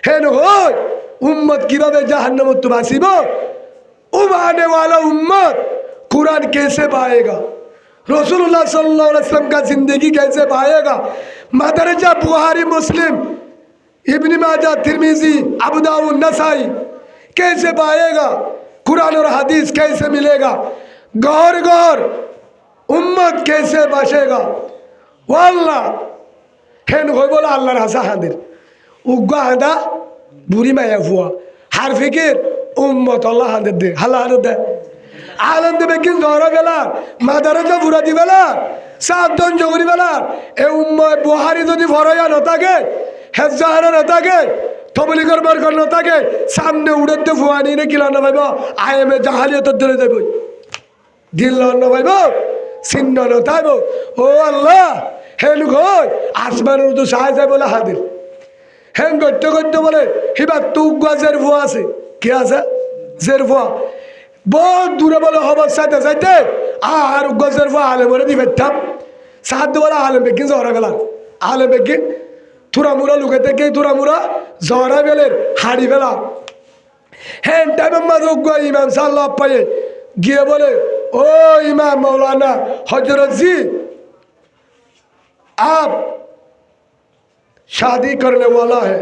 है हो उम्मत की भावे जहन्नम तो बासिबो आने वाला उम्मत कुरान कैसे पाएगा रसूलुल्लाह सल्लल्लाहु अलैहि वसल्लम का जिंदगी कैसे पाएगा। मदरजा बुखारी मुस्लिम इब्न माजा तिरमिजी अबू दाऊद नसाई कैसे पाएगा कुरान और हदीस कैसे मिलेगा गौर गौर उम्मत कैसे बचेगा। वो अल्लाह हेन हो बोला अल्लाह राजा हादिर उग्गा हादा बुरी माया हुआ हर फिकिर उम्मत अल्लाह हादिर दे हल्ला हादिर दे आनंद बेकिन जोरा बेला मादारजा बुरा दी बेला सातन जोगरी बेला ए उम्मत बुहारी যদি ফরয়া না থাকে হেজাহারা না থাকে তবলিগের বরকত না থাকে সামনে উড়তে ফুয়ানি নে কিলা না ভাইবো আইএমএ জাহালিয়ত ধরে যাইবো দিল না ভাইবো সিন্ন না তাইবো ও আল্লাহ হেন গই আসমানের তো সাহায্য বলে হাজির হেন গত্য গত্য বলে হিবা তুগা জের ফুয়া আছে কি আছে জের ফুয়া बहुत दूर बोलो हवा साथ जाते आर गजर वो आले बोले दी बैठा साथ वाला आले बेकिन जोरा बेला आले बेकिन थोड़ा मुरा लुकते के थोड़ा मुरा जोरा बेले हाड़ी बेला हैं टाइम में मज़ो को इमाम साल्लाह पाये गिये बोले ओ इमाम मौलाना हजरत जी आप शादी करने वाला है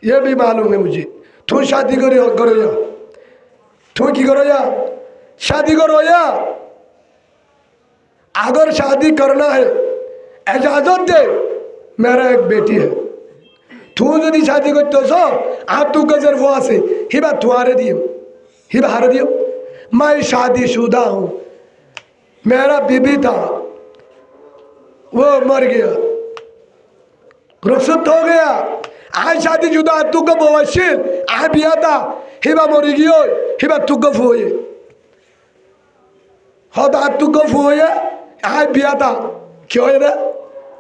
ये भी मालूम है मुझे तू शादी करो या तुम की करो या शादी करो या अगर शादी करना है इजाजत दे मेरा एक बेटी है तू यदि शादी करते हो आप तू गजर वो से हिबा तुम्हारे दियो हिबा हारे दियो मैं शादीशुदा हूँ मेरा बीबी था वो मर गया रुखसत हो गया आज शादीशुदा तू का बवाशीर आ बिया था हिबा मरी गयो हिबा तू का फुए हद आ तू का फुए आ बिया था क्यों है ना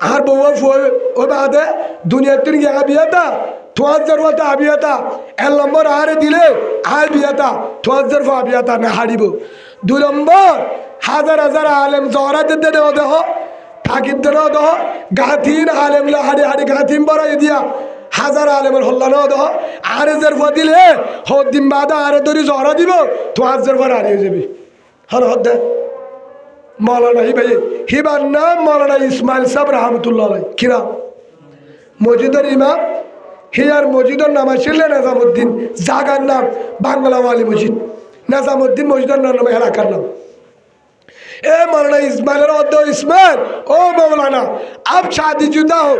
आर बवा फुए ओ बात है दुनिया तीन क्या बिया था तो आज जरूरत आ बिया था एल नंबर आ रहे दिले आ बिया था तो आज जरूरत आ बिया था ना हाड़ी बो दो नंबर हजार हजार आलम जोरा दे दे हो ताकिद दे दो गाथीन आलम ला हाड़ी हाड़ी गाथीन बड़ा ये दिया हजार आलम हल्ला ना दो आरे जरूरत दिले हो दिन बाद आरे दोरी जोरा दिबो तो आज जरूरत आ रही है जब हर हद मौलाना ही भाई हिबार नाम मौलाना इस्माइल साहब रहमतुल्लाह अलैह किरा मस्जिदर इमाम हियार मस्जिदर नाम आछिले निजामुद्दीन जागार नाम बांगला वाली मस्जिद निजामुद्दीन मस्जिदर नाम एलाकार नाम ए मौलाना इस्माइल अद्दो इस्माइल ओ मौलाना आप शादीशुदा हो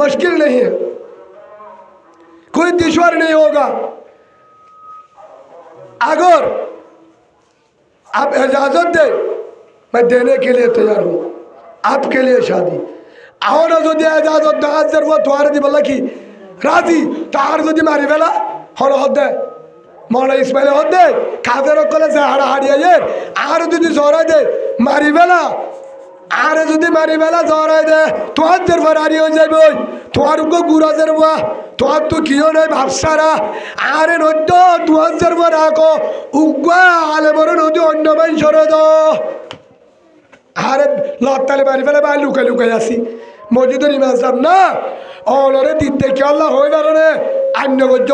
मुश्किल नहीं है कोई दुश्वार नहीं होगा अगर आप इजाजत दे मैं देने के लिए तैयार हूँ आपके लिए शादी और जो इजाजत दाज जरूरत तुम्हारे दी बोला कि राजी तार जो मारी बेला हर हदे मौला इस्माइल हदे काफेर कले से हाड़ा हाड़िया ये आर जो जोरा दे मारी बेला आरे जो मारी बेला जोरा दे तुम्हार जरूर हारी हो जाए बोल तुम्हार को गुरा जरूर তোমার তো কিও নাই ভাবসারা আরে নদ্য তোমার জরুর রাখো উগ্গা আলেমর নদী অন্য মানুষের আরে লতালে বাড়ি ফেলে বাই লুকাই লুকাই আসি মসজিদের ইমাম সাহেব না অনরে দিতে কি আল্লাহ হয়ে গেল রে আন্য গজ্জ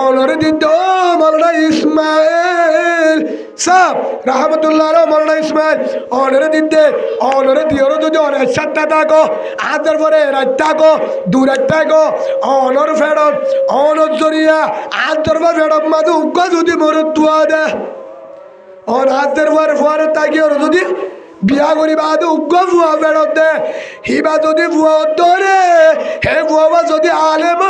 অনরে দিতে ও মৌলানা ইসমাইল সাহেব রহমতুল্লাহ মৌলানা ইসমাইল অনরে দিতে অনরে দিও যদি অনেক সাতটা থাকো আদার পরে রাত থাকো দূরে থাকো অনর ফেরত অনর জরিয়া আদার পর ফেরত মাঝে উগ্গ যদি মরত তুয়া দে অন আদার পর ফরে থাকি ওর যদি বিয়া করি বাদে উগ্গ ফুয়া ফেরত দে হিবা যদি ফুয়া ধরে হে ফুয়া যদি আলেম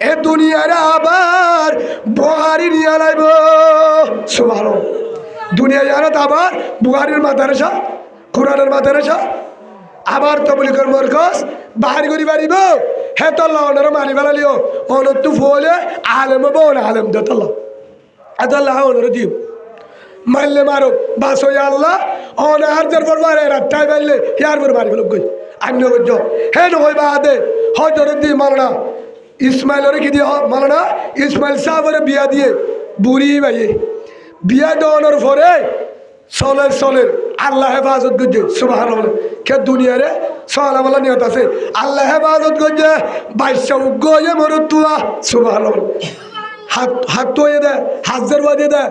এ দুনিয়ারে আবার বহারি নিয়ে লাইব সুবহানাল্লাহ দুনিয়া জানত আবার বুখারীর মাদ্রাসা কোরআনের মাদ্রাসা আবার তবলিগের মরকজ বাহির করি পারিব হে তল্লা ওনারা মারি ফেলালিও অনত্তু ফলে আলেম বোন আলেম দতল্লা আদাল্লাহ ওনারা দিও মারলে মারো বাস হয়ে আল্লাহ অন আর যার পর মারে রাতটাই মারলে ইয়ার পর মারি ফেলো কই আমি নগর হে নয় বা আদে হয়তো দি মালনা ইসমাইলের কি দিয়ে মালনা ইসমাইল সাহেবের বিয়া দিয়ে বুড়ি ভাইয়ে বিয়া দেওয়ানোর পরে চলের আল্লাহ হেফাজত করছে সুবহানাল্লাহ কে দুনিয়ারে সালামাল্লাহ নিয়ত আছে আল্লাহ হেফাজত করছে বাইশা উগ্গে মরতুয়া সুবহানাল্লাহ হাত তো দে হাজার বা দিয়ে দে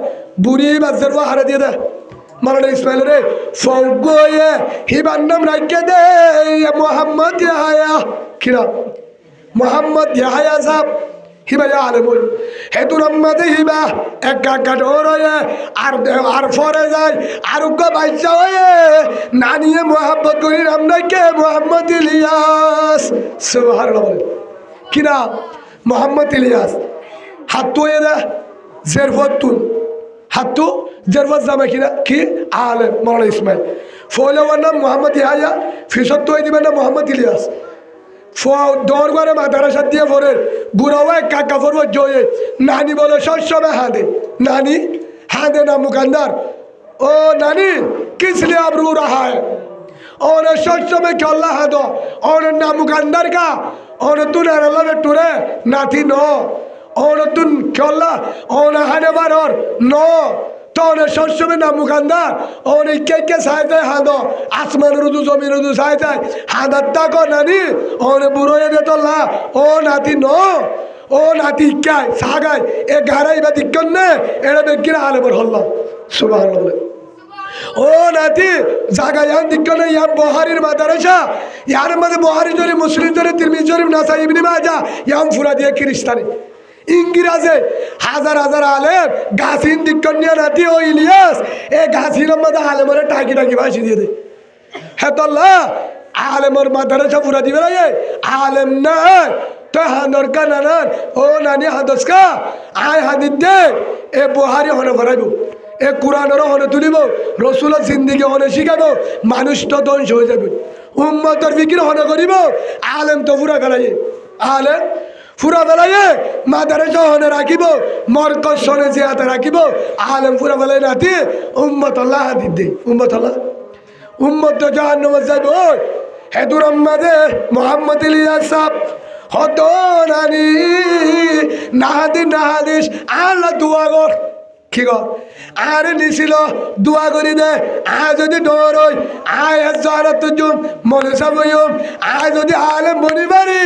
বুড়ি বাজার বা হারা দিয়ে দে মালানা ইসমাইল রে ফৌগে হিবার নাম রাখে দে মোহাম্মদ ইয়াহায়া কিরা মোহাম্মদ ইয়াহায়া সাহেব হিবা আলেমুল হেতুর আম্মাদে হিবা এক কাঠোর হয়ে আর ফরে যায় আর উগ্র বাইশা হয়ে নানিয়ে মোহাম্মদ করি নাম রাখে মোহাম্মদ ইলিয়াস সুবহানাল্লাহ কিরা মোহাম্মদ ইলিয়াস হাত তো দে জেরফতুল হাতু জেরফত জামা কিনা কি আলেম মাওলানা ইসমাইল ফৌলাওয়ার নাম মোহাম্মদ ইয়াহিয়া ফিসত তো দিবেন না মোহাম্মদ ইলিয়াস দৌড় করে মাদ্রাসা দিয়ে পড়ে বুড়াও এক কাকা পড়ব জয়ে নানি বলে সবসময় হাঁদে নানি হাঁদে না মুকান্দার ও নানি किस लिए अब रो रहा है और सच में क्या अल्लाह है दो और ना मुकंदर का और तू ना अल्लाह में टूरे नाथी नो और तुम क्या अल्लाह और हाने बार और नो तो उन्हें सच में ना मुकंदर और क्या साइते हाँ दो आसमान रुदु जमीन रुदु साइते हाँ दत्ता को नानी और बुरोए दे तो अल्लाह ओ नाथी नो ओ नाथी क्या सागाय एक घराई बात इक्कन्ने एड़े बेकिरा आले पर अल्लाह सुभान अल्लाह ও নাতি জায়গা ইয়ান দিক্কনে ইয়ান বুখারীর মাদ্রাসা ইয়ার মধ্যে বুখারী জরি মুসলিম জরি তিরমিজি জরি নাসাই ইবনে মাজাহ ইয়ান ফুরা দিয়ে খ্রিস্টানে ইংরেজে হাজার হাজার আলেম গাছিন দিক্কনে নাতি ও ইলিয়াস এ গাছিনের মধ্যে আলেমরে টাকি টাকি ভাসি দিয়ে দে হে তো আল্লাহ আলেমর মাদ্রাসা ফুরা দিবে না আলেম না তো হান্দর কা নানান ও নানি হাদস কা আয় হাদিদ দে এ বুখারী হনে ভরাইবো এ কোরআনের হনে তুলিব রসুলের জিন্দিগি হনে শিখাব মানুষ তো ধ্বংস হয়ে যাবে উম্মতের ফিকির হনে করিব আলেম তো ফুরা ফেলাইয়ে আলেম ফুরা ফেলাইয়ে মাদ্রাসা হনে রাখিব মরকজ হনে জিয়াতে রাখিব আলেম ফুরা ফেলাই নাতি উম্মত আল্লাহ হাদিদ দে উম্মত তো জাহান্নামে যাবে ওই হেদুর আম্মাদে মোহাম্মদ ইলিয়াস সাহেব হত নানি নাহাদিস আল্লাহ দোয়া কর কি গো আরে নিছিল দোয়া করি দে আয় যদি ডর হই আয় জারাত জুম মনে সাবয়ম আয় যদি আলেম বনি পারি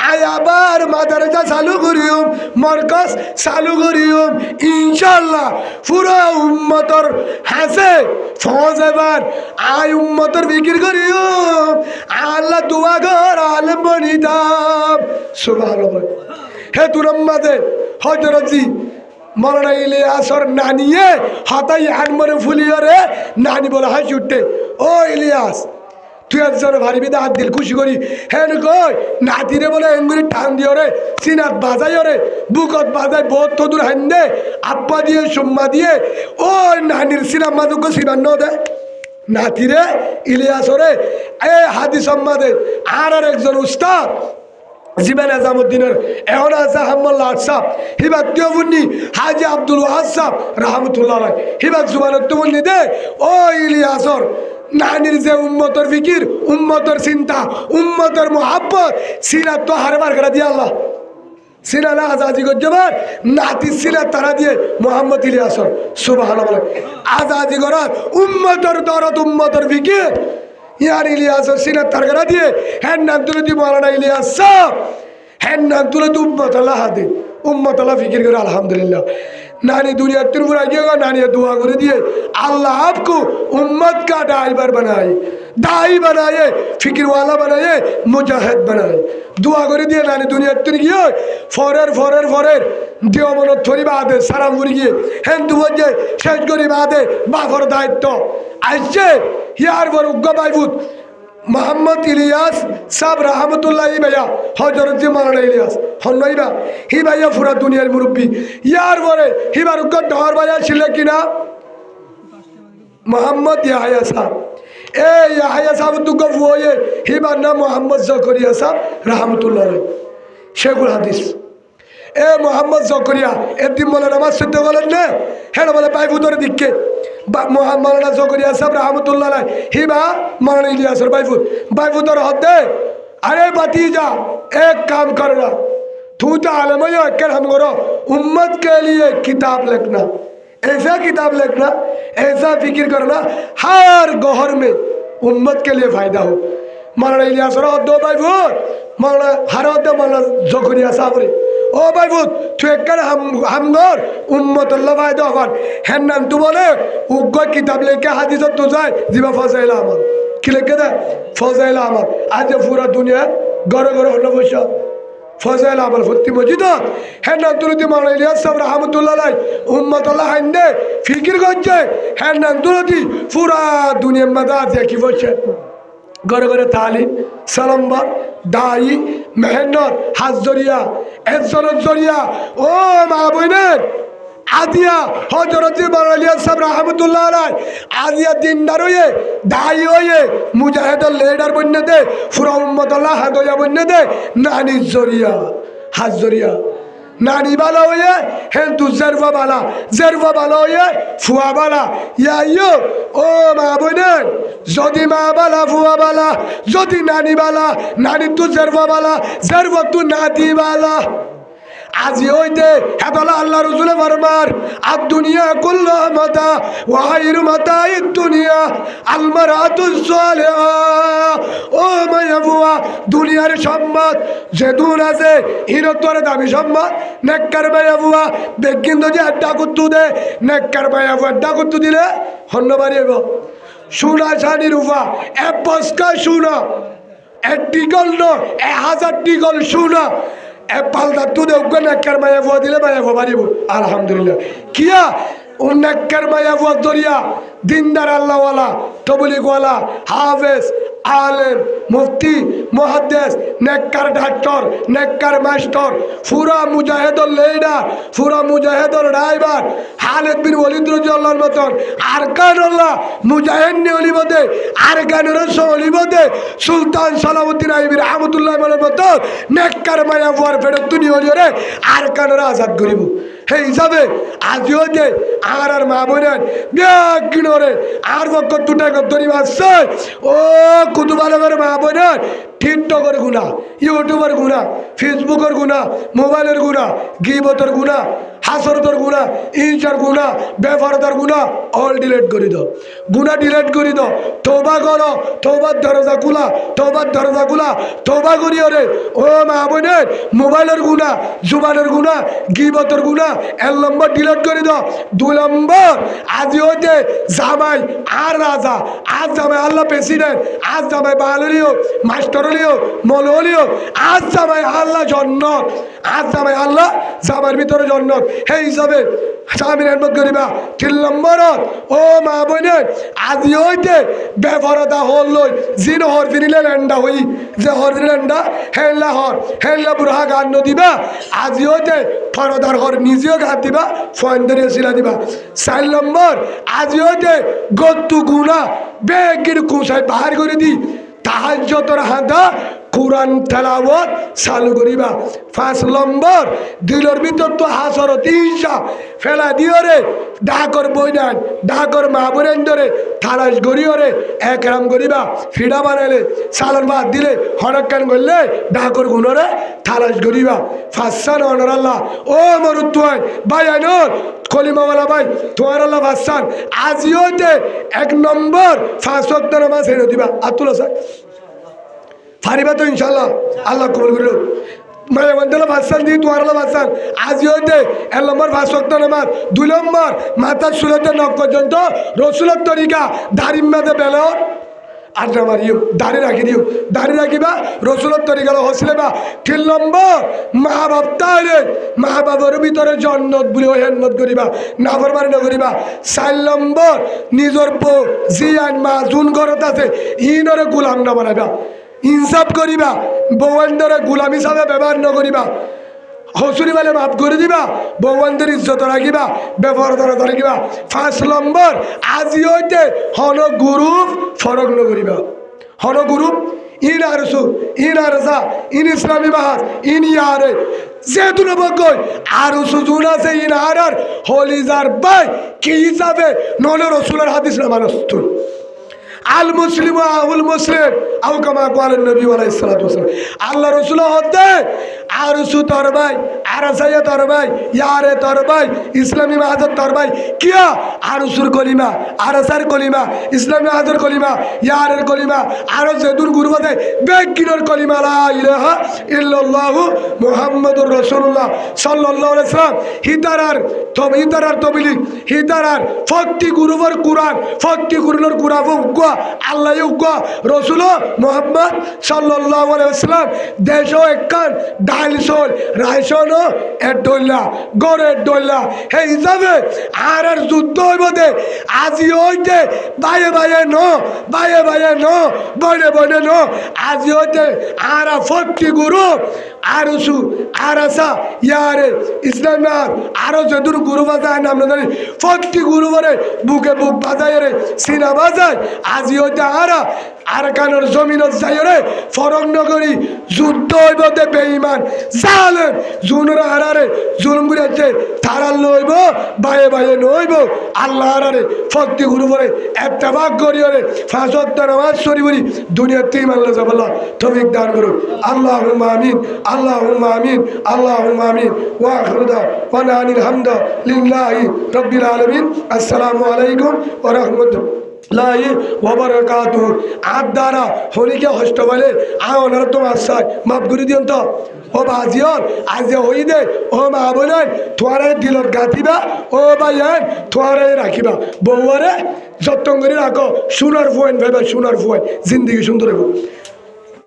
আয় আবার মাদ্রাসা চালু করিম মার্কাজ চালু করিম ইনশাআল্লাহ পুরো উম্মতর হাসে ফৌজবান আয় উম্মতর ফিকির করিম আল্লাহ দোয়া কর আলেম বনি দাম সুবহানাল্লাহ হে তুরম্মাদে হযরত জি মৌলানা ইলিয়াসর নানিয়ে হাতাই হানমরে ফুলিয়ে রে নানি বলে হাসি উঠতে ও ইলিয়াস তুই একজন ভারী বিদা হাত দিল খুশি করি হেন কই নাতিরে বলে এঙ্গুরি টান দিও রে সিনাত বাজাই রে বুকত বাজাই বহুত তো দূর হান দে আব্বা দিয়ে সুম্মা দিয়ে ও নানির সিনাম মাদুক সিবান্ন দে নাতিরে ইলিয়াসরে এ হাদিস আম্মা দে আর একজন উস্তাদ জীবন আজামুদ্দিনের এখন আছে হাম্মুল্লাহ সাহেব হিবাত দেওবন্দি হাজি আব্দুল ওয়াহাব সাহেব রহমতুল্লাহ হিবাত জুবানুদ্দিন দে ও ইলিয়াসর নানির যে উম্মতর ফিকির উম্মতর চিন্তা উম্মতর মোহাব্বত সিরাত তো হারবার করে দিয়ে আল্লাহ সিনালা আজাদি গজ্জবার নাতি সিরাত তারা দিয়ে মোহাম্মদ ইলিয়াসর সুবহানাল্লাহ আজাদি করার উম্মতর দরদ উম্মতর ফিকির यार इलियास सिनत तरगरा दिए हैं नाम तुले दी मौलाना इलियास साहब हैं नाम तुले दी उम्मत अल्लाह दे उम्मत अल्लाह फिक्र कर अल्हम्दुलिल्लाह नानी दुनिया तिरपुर आइएगा नानी दुआ कर दिए अल्लाह आपको उम्मत का ड्राइवर बनाए दाई बनाए फिक्र वाला बनाए मुजाहिद बनाए दुआ कर दिए नानी दुनिया तिर गए फरेर दियो मन थोड़ी बात है सारा मुड़ गए हैं दुआ जे शेष करी बात है बाफर दायित्व आइसे यार वर उग्गा बाइबुत মোহাম্মদ ইলিয়াস সাহেব রহমতুল্লাহ ভাইয়া হজরত জি মাওলানা ইলিয়াস হন নইবা হি ভাইয়া পুরা দুনিয়ার মুরব্বী ইয়ার পরে হিবার ডর ভাইয়া ছিল কিনা মোহাম্মদ ইয়াহিয়া সাহেব এই ইয়াহিয়া সাহেব দুঃখ ফুয়ে হিবার নাম মোহাম্মদ জকরিয়া সাহেব রহমতুল্লাহ শেখুল হাদিস এ মোহাম্মদ জকরিয়া একদিন বলে নামাজ শুদ্ধ বলেন না হ্যাঁ বলে বাইফুতরে দিককে মৌলানা জকরিয়া সাহেব রহমতুল্লাহ হিবা মৌলানা ইলিয়াসর বাইফুতর হদে अरे भतीजा एक काम करना तू तो आलम है हम करो उम्मत के लिए किताब लिखना ऐसा किताब लिखना ऐसा फिक्र करना हर गौहर में उम्मत के लिए फायदा हो मौलाना इलियास दो भाई भूत मौलाना हर मौलाना जकरिया साहब रे ओ भाई भूत तू एक हम गौर उम्मत अल्लाह फायदा होगा है नाम तू बोले उग्गो किताब लेके हादिस तो जाए जीवा फजाइल अहमद কি লিখে দেয় ফজাইল আহমদ আজ পুরা দুনিয়া গড়ে গড়ে হল বসা ফজাইল আহমদ ভর্তি মসজিদ হ্যাঁ নামতুলতি মাওলানা ইলিয়াস সাহেব রহমতুল্লাহ উম্মত আল্লাহ হাইন্দে ফিকির করছে হ্যাঁ নামতুলতি পুরা দুনিয়ার মধ্যে আছে কি বলছে গড়ে গড়ে তালিম সালাম্বার দায়ী মেহনত হাত জরিয়া এজনের জরিয়া ও মা বোনের आदिया हजरत मौलाना इलियास साहब रहमतुल्लाह अलैह आदिया दिनदार होये दाई होये मुजाहिद लीडर बनने दे पूरा उम्मत अल्लाह हादया बनने दे नानी जरिया हाथ जरिया नानी वाला होये हैं तू जरवा वाला होये फुआ वाला या यो ओ माँ बने जदि माँ वाला फुआ वाला जदि नानी वाला नानी तू जरवा तू नाती वाला आज होते हेदला अल्लाह रसूल फरमार अब दुनिया कुल्लु मता व खैरु मताइ दुनिया अल मरातु सालिहा ओ मायबुआ दुनियार सम्मत जे दुन আছে হিরতরে দামি সম্মত নেককার মায়বুয়া বেগিন যদি আড্ডা কুত্তু দে নেককার মায়বুয়া আড্ডা কুত্তু দিলে হন্ন বাড়িব সোনা চাঁদি রূপা এক বস্তা সোনা এক টিকল ন 1000 টিকল সোনা पालदा तू दे उगन नक्कर माया वो दिले माया वो बारी वो अल्हम्दुलिल्लाह किया उन नक्कर माया वो दरिया दिनदार अल्लाह वाला तबलीग वाला हाफिज आलिम मुफ्ती मुहद्दिस नेककार डॉक्टर नेककार मास्टर पूरा मुजाहिदुल लीडर पूरा मुजाहिदुल ड्राइवर खालिद बिन वलीद রাদিয়াল্লাহু মতন আরকানুল্লাহ মুজাহিদ নিলিবদে আরকানুর সলিবদে সুলতান সালাউদ্দিন আইবি রহমাতুল্লাহ আলাইহি মতন নেককার মায়া ওয়ার ফেড দুনিয়া রে আরকানুর আজাদ করিব হে হিসাবে আজিও দে আর মা বোনেন বিয়াগিনরে আর বক দুটা গদরি আছে ও কুতুবালগর মা বোনেন টিকটকের গুনাহ ইউটিউবের গুনাহ ফেসবুকের গুনাহ মোবাইলের গুনাহ গীবতের গুনাহ হাসরতের গুনাহ ইনসার গুনাহ বেফরদার গুনাহ অল ডিলিট করে দাও গুনাহ ডিলিট করে দাও তওবা করো তওবার দরজা খুলা তওবা করিও রে ও মা বোনের মোবাইলের গুনাহ জুবানের গুনাহ গীবতের গুনাহ এক নম্বর ডিলিট করে দাও দুই নম্বর আজ হইতে জামাই আর রাজা আজ জামাই আল্লাহ প্রেসিডেন্ট আজ জামাই বালরিও মাস্টারলিও মললিও আজ জামাই আল্লাহ জন্নত আজ জামাই আল্লাহ জামার ভিতরে জন্নত হে হিসাবে স্বামীর এনমত করিবা 3 নম্বরত ও মা বোনের আজি হইতে বেফরদা হল লই জিন হর ফিরিলে লেন্ডা হই যে হর লেন্ডা হেল্লা বুড়া গান দিবা আজি হইতে ফরদার হর নিজেও গান দিবা ফয়েন্দারিয়া শিলা দিবা 4 নম্বর আজি হইতে গত্তু গুণা বেগির কুসাই বাহার করে দি তাহাজ্জুদের হাদা কুরআন তেলাওয়াত চালু করিবা 5 নম্বর দিলের ভিতর তো হাসরত ইনশা ফেলা দিওরে ডাকর বইনান ডাকর মা বোনেন ধরে থালাশ গরিওরে একরাম করিবা ফিডা বানাইলে সালান ভাত দিলে হরকান করলে ডাকর গুণরে থালাশ করিবা ফাসান অনর আল্লাহ ও মরুত্তুয়ান ভাই আইনুল কলিমাওয়ালা ভাই তোমার আল্লাহ ফাসান আজিওতে 1 নম্বর 5 ওয়াক্ত নামাজ হেরে দিবা আতুলা স্যার ফারিবা তো ইনশাআল্লাহ আল্লাহ কবুল করল মানে মন্দলা ভাষণ দি তোমার ভাষণ আজ হইতে 1 নম্বর 5 ওয়াক্ত নামাজ 2 নম্বর মাথা সুলতে নখ পর্যন্ত রসুলের তরিকা দাড়ির মাঝে বেলন আড্ডা মারিও দাড়ি রাখি দিও দাড়ি রাখিবা রসুলের তরিকা হসলে বা 3 নম্বর মা বাপ তাইলে মা বাবার ভিতরে জন্নত বলে হেন্নত করিবা নাফরমানি না করিবা 4 নম্বর নিজের বউ জিয়ান মা জুন ঘরত আছে ইনরে গোলাম না বানাইবা ইনসাফ করিবা বউয়ের গোলাম হিসাবে ব্যবহার না করিবা হসুরি বলে মাফ করে দিবা বউবান্ধের ইজ্জত রাখিবা বেপরদারত রাখিবা 5 নম্বর আজি হইতে হন গ্রুপ ফরক ন করিবা হন গ্রুপ ইন আরসু ইন আরসা ইন ইসলামী বাহাস ইন ইয়ারে যেহেতু নবকই আরসু জুন আছে ইন আর হলিজার বাই কি হিসাবে নলে রসুলের হাদিস না মানুষ আল মুসলিম আহুল মুসলিম আউ কামা কালেন নবী আলাইহিস সালাতু ওয়াসালাম আল্লাহ রাসূল হতে আরসু তোর ভাই আরসায়া তোর ভাই ইয়ারে তোর ভাই ইসলামী মাহাজত তোর ভাই কিয়া আরসুর কলিমা আরসার কলিমা ইসলামী মাহাজের কলিমা ইয়ারের কলিমা আর যেদুর গুরুবাদে বেকিনর কলিমা লা ইলাহা ইল্লাল্লাহু মুহাম্মাদুর রাসূলুল্লাহ সাল্লাল্লাহু আলাইহি সাল্লাম হিতারার তবলিগ হিতারার ফক্তি গুরুবর কুরআন ফক্তি গুরুর কুরআন আল্লাহ রসুল মোহাম্মদ সাল্লাল্লাহু আলাইহি ওয়াসাল্লাম দেশ একখান ডাইলসল রাইসন এর ডল্লা গড়ের ডল্লা হে হিসাবে আর যুদ্ধ হইব দে আজি হইতে বাইয়ে বাইয়ে ন বাইয়ে বাইয়ে ন বনে বনে ন আজি হইতে আর ফক্তি গুরু আরসু আরসা ইয়ারে ইসলাম আরো যদুর গুরু বাজায় নাম না জানি ফক্তি গুরু বলে বুকে বুক বাজায় রে সিনা বাজায় আজি হইতে আর কানোর জমিনত যাই রে ফরক নগরী যুদ্ধ হইব দে বেঈমান জালেম জুনরা হারারে জুলুম করেছে তারাল লইব বায়ে বায়ে নইব আল্লাহ হারারে ফক্তি গুরু বলে ইত্তেফাক করিও রে পাঁচ ওয়াক্ত নামাজ শরীফরি দুনিয়াতে আল্লাহ জাবাল্লাহ তৌফিক দান করুন আল্লাহুম্মা আমিন আল্লাহুম্মা আমিন আল্লাহুম্মা আমিন ওয়া আখিরু দাওয়ানা আনিল হামদু লিল্লাহি রাব্বিল আলামিন আসসালামু আলাইকুম ওয়া রাহমাতুল্লাহি ওয়া বারাকাতুহু আদারা হলিকে হস্ত বলে ওনারা তো আসায় মাফ করে দিন তো ও বাজিয়ন আজ হই দে ও মা বোনেন তোয়ারে দিলর গাতিবা ও ভাইয়ান তোয়ারে রাখিবা বউয়ারে যত্ন করে রাখো সোনার ফুয়েন ভাইবা সোনার ফুয়েন জিন্দগি সুন্দর হবে।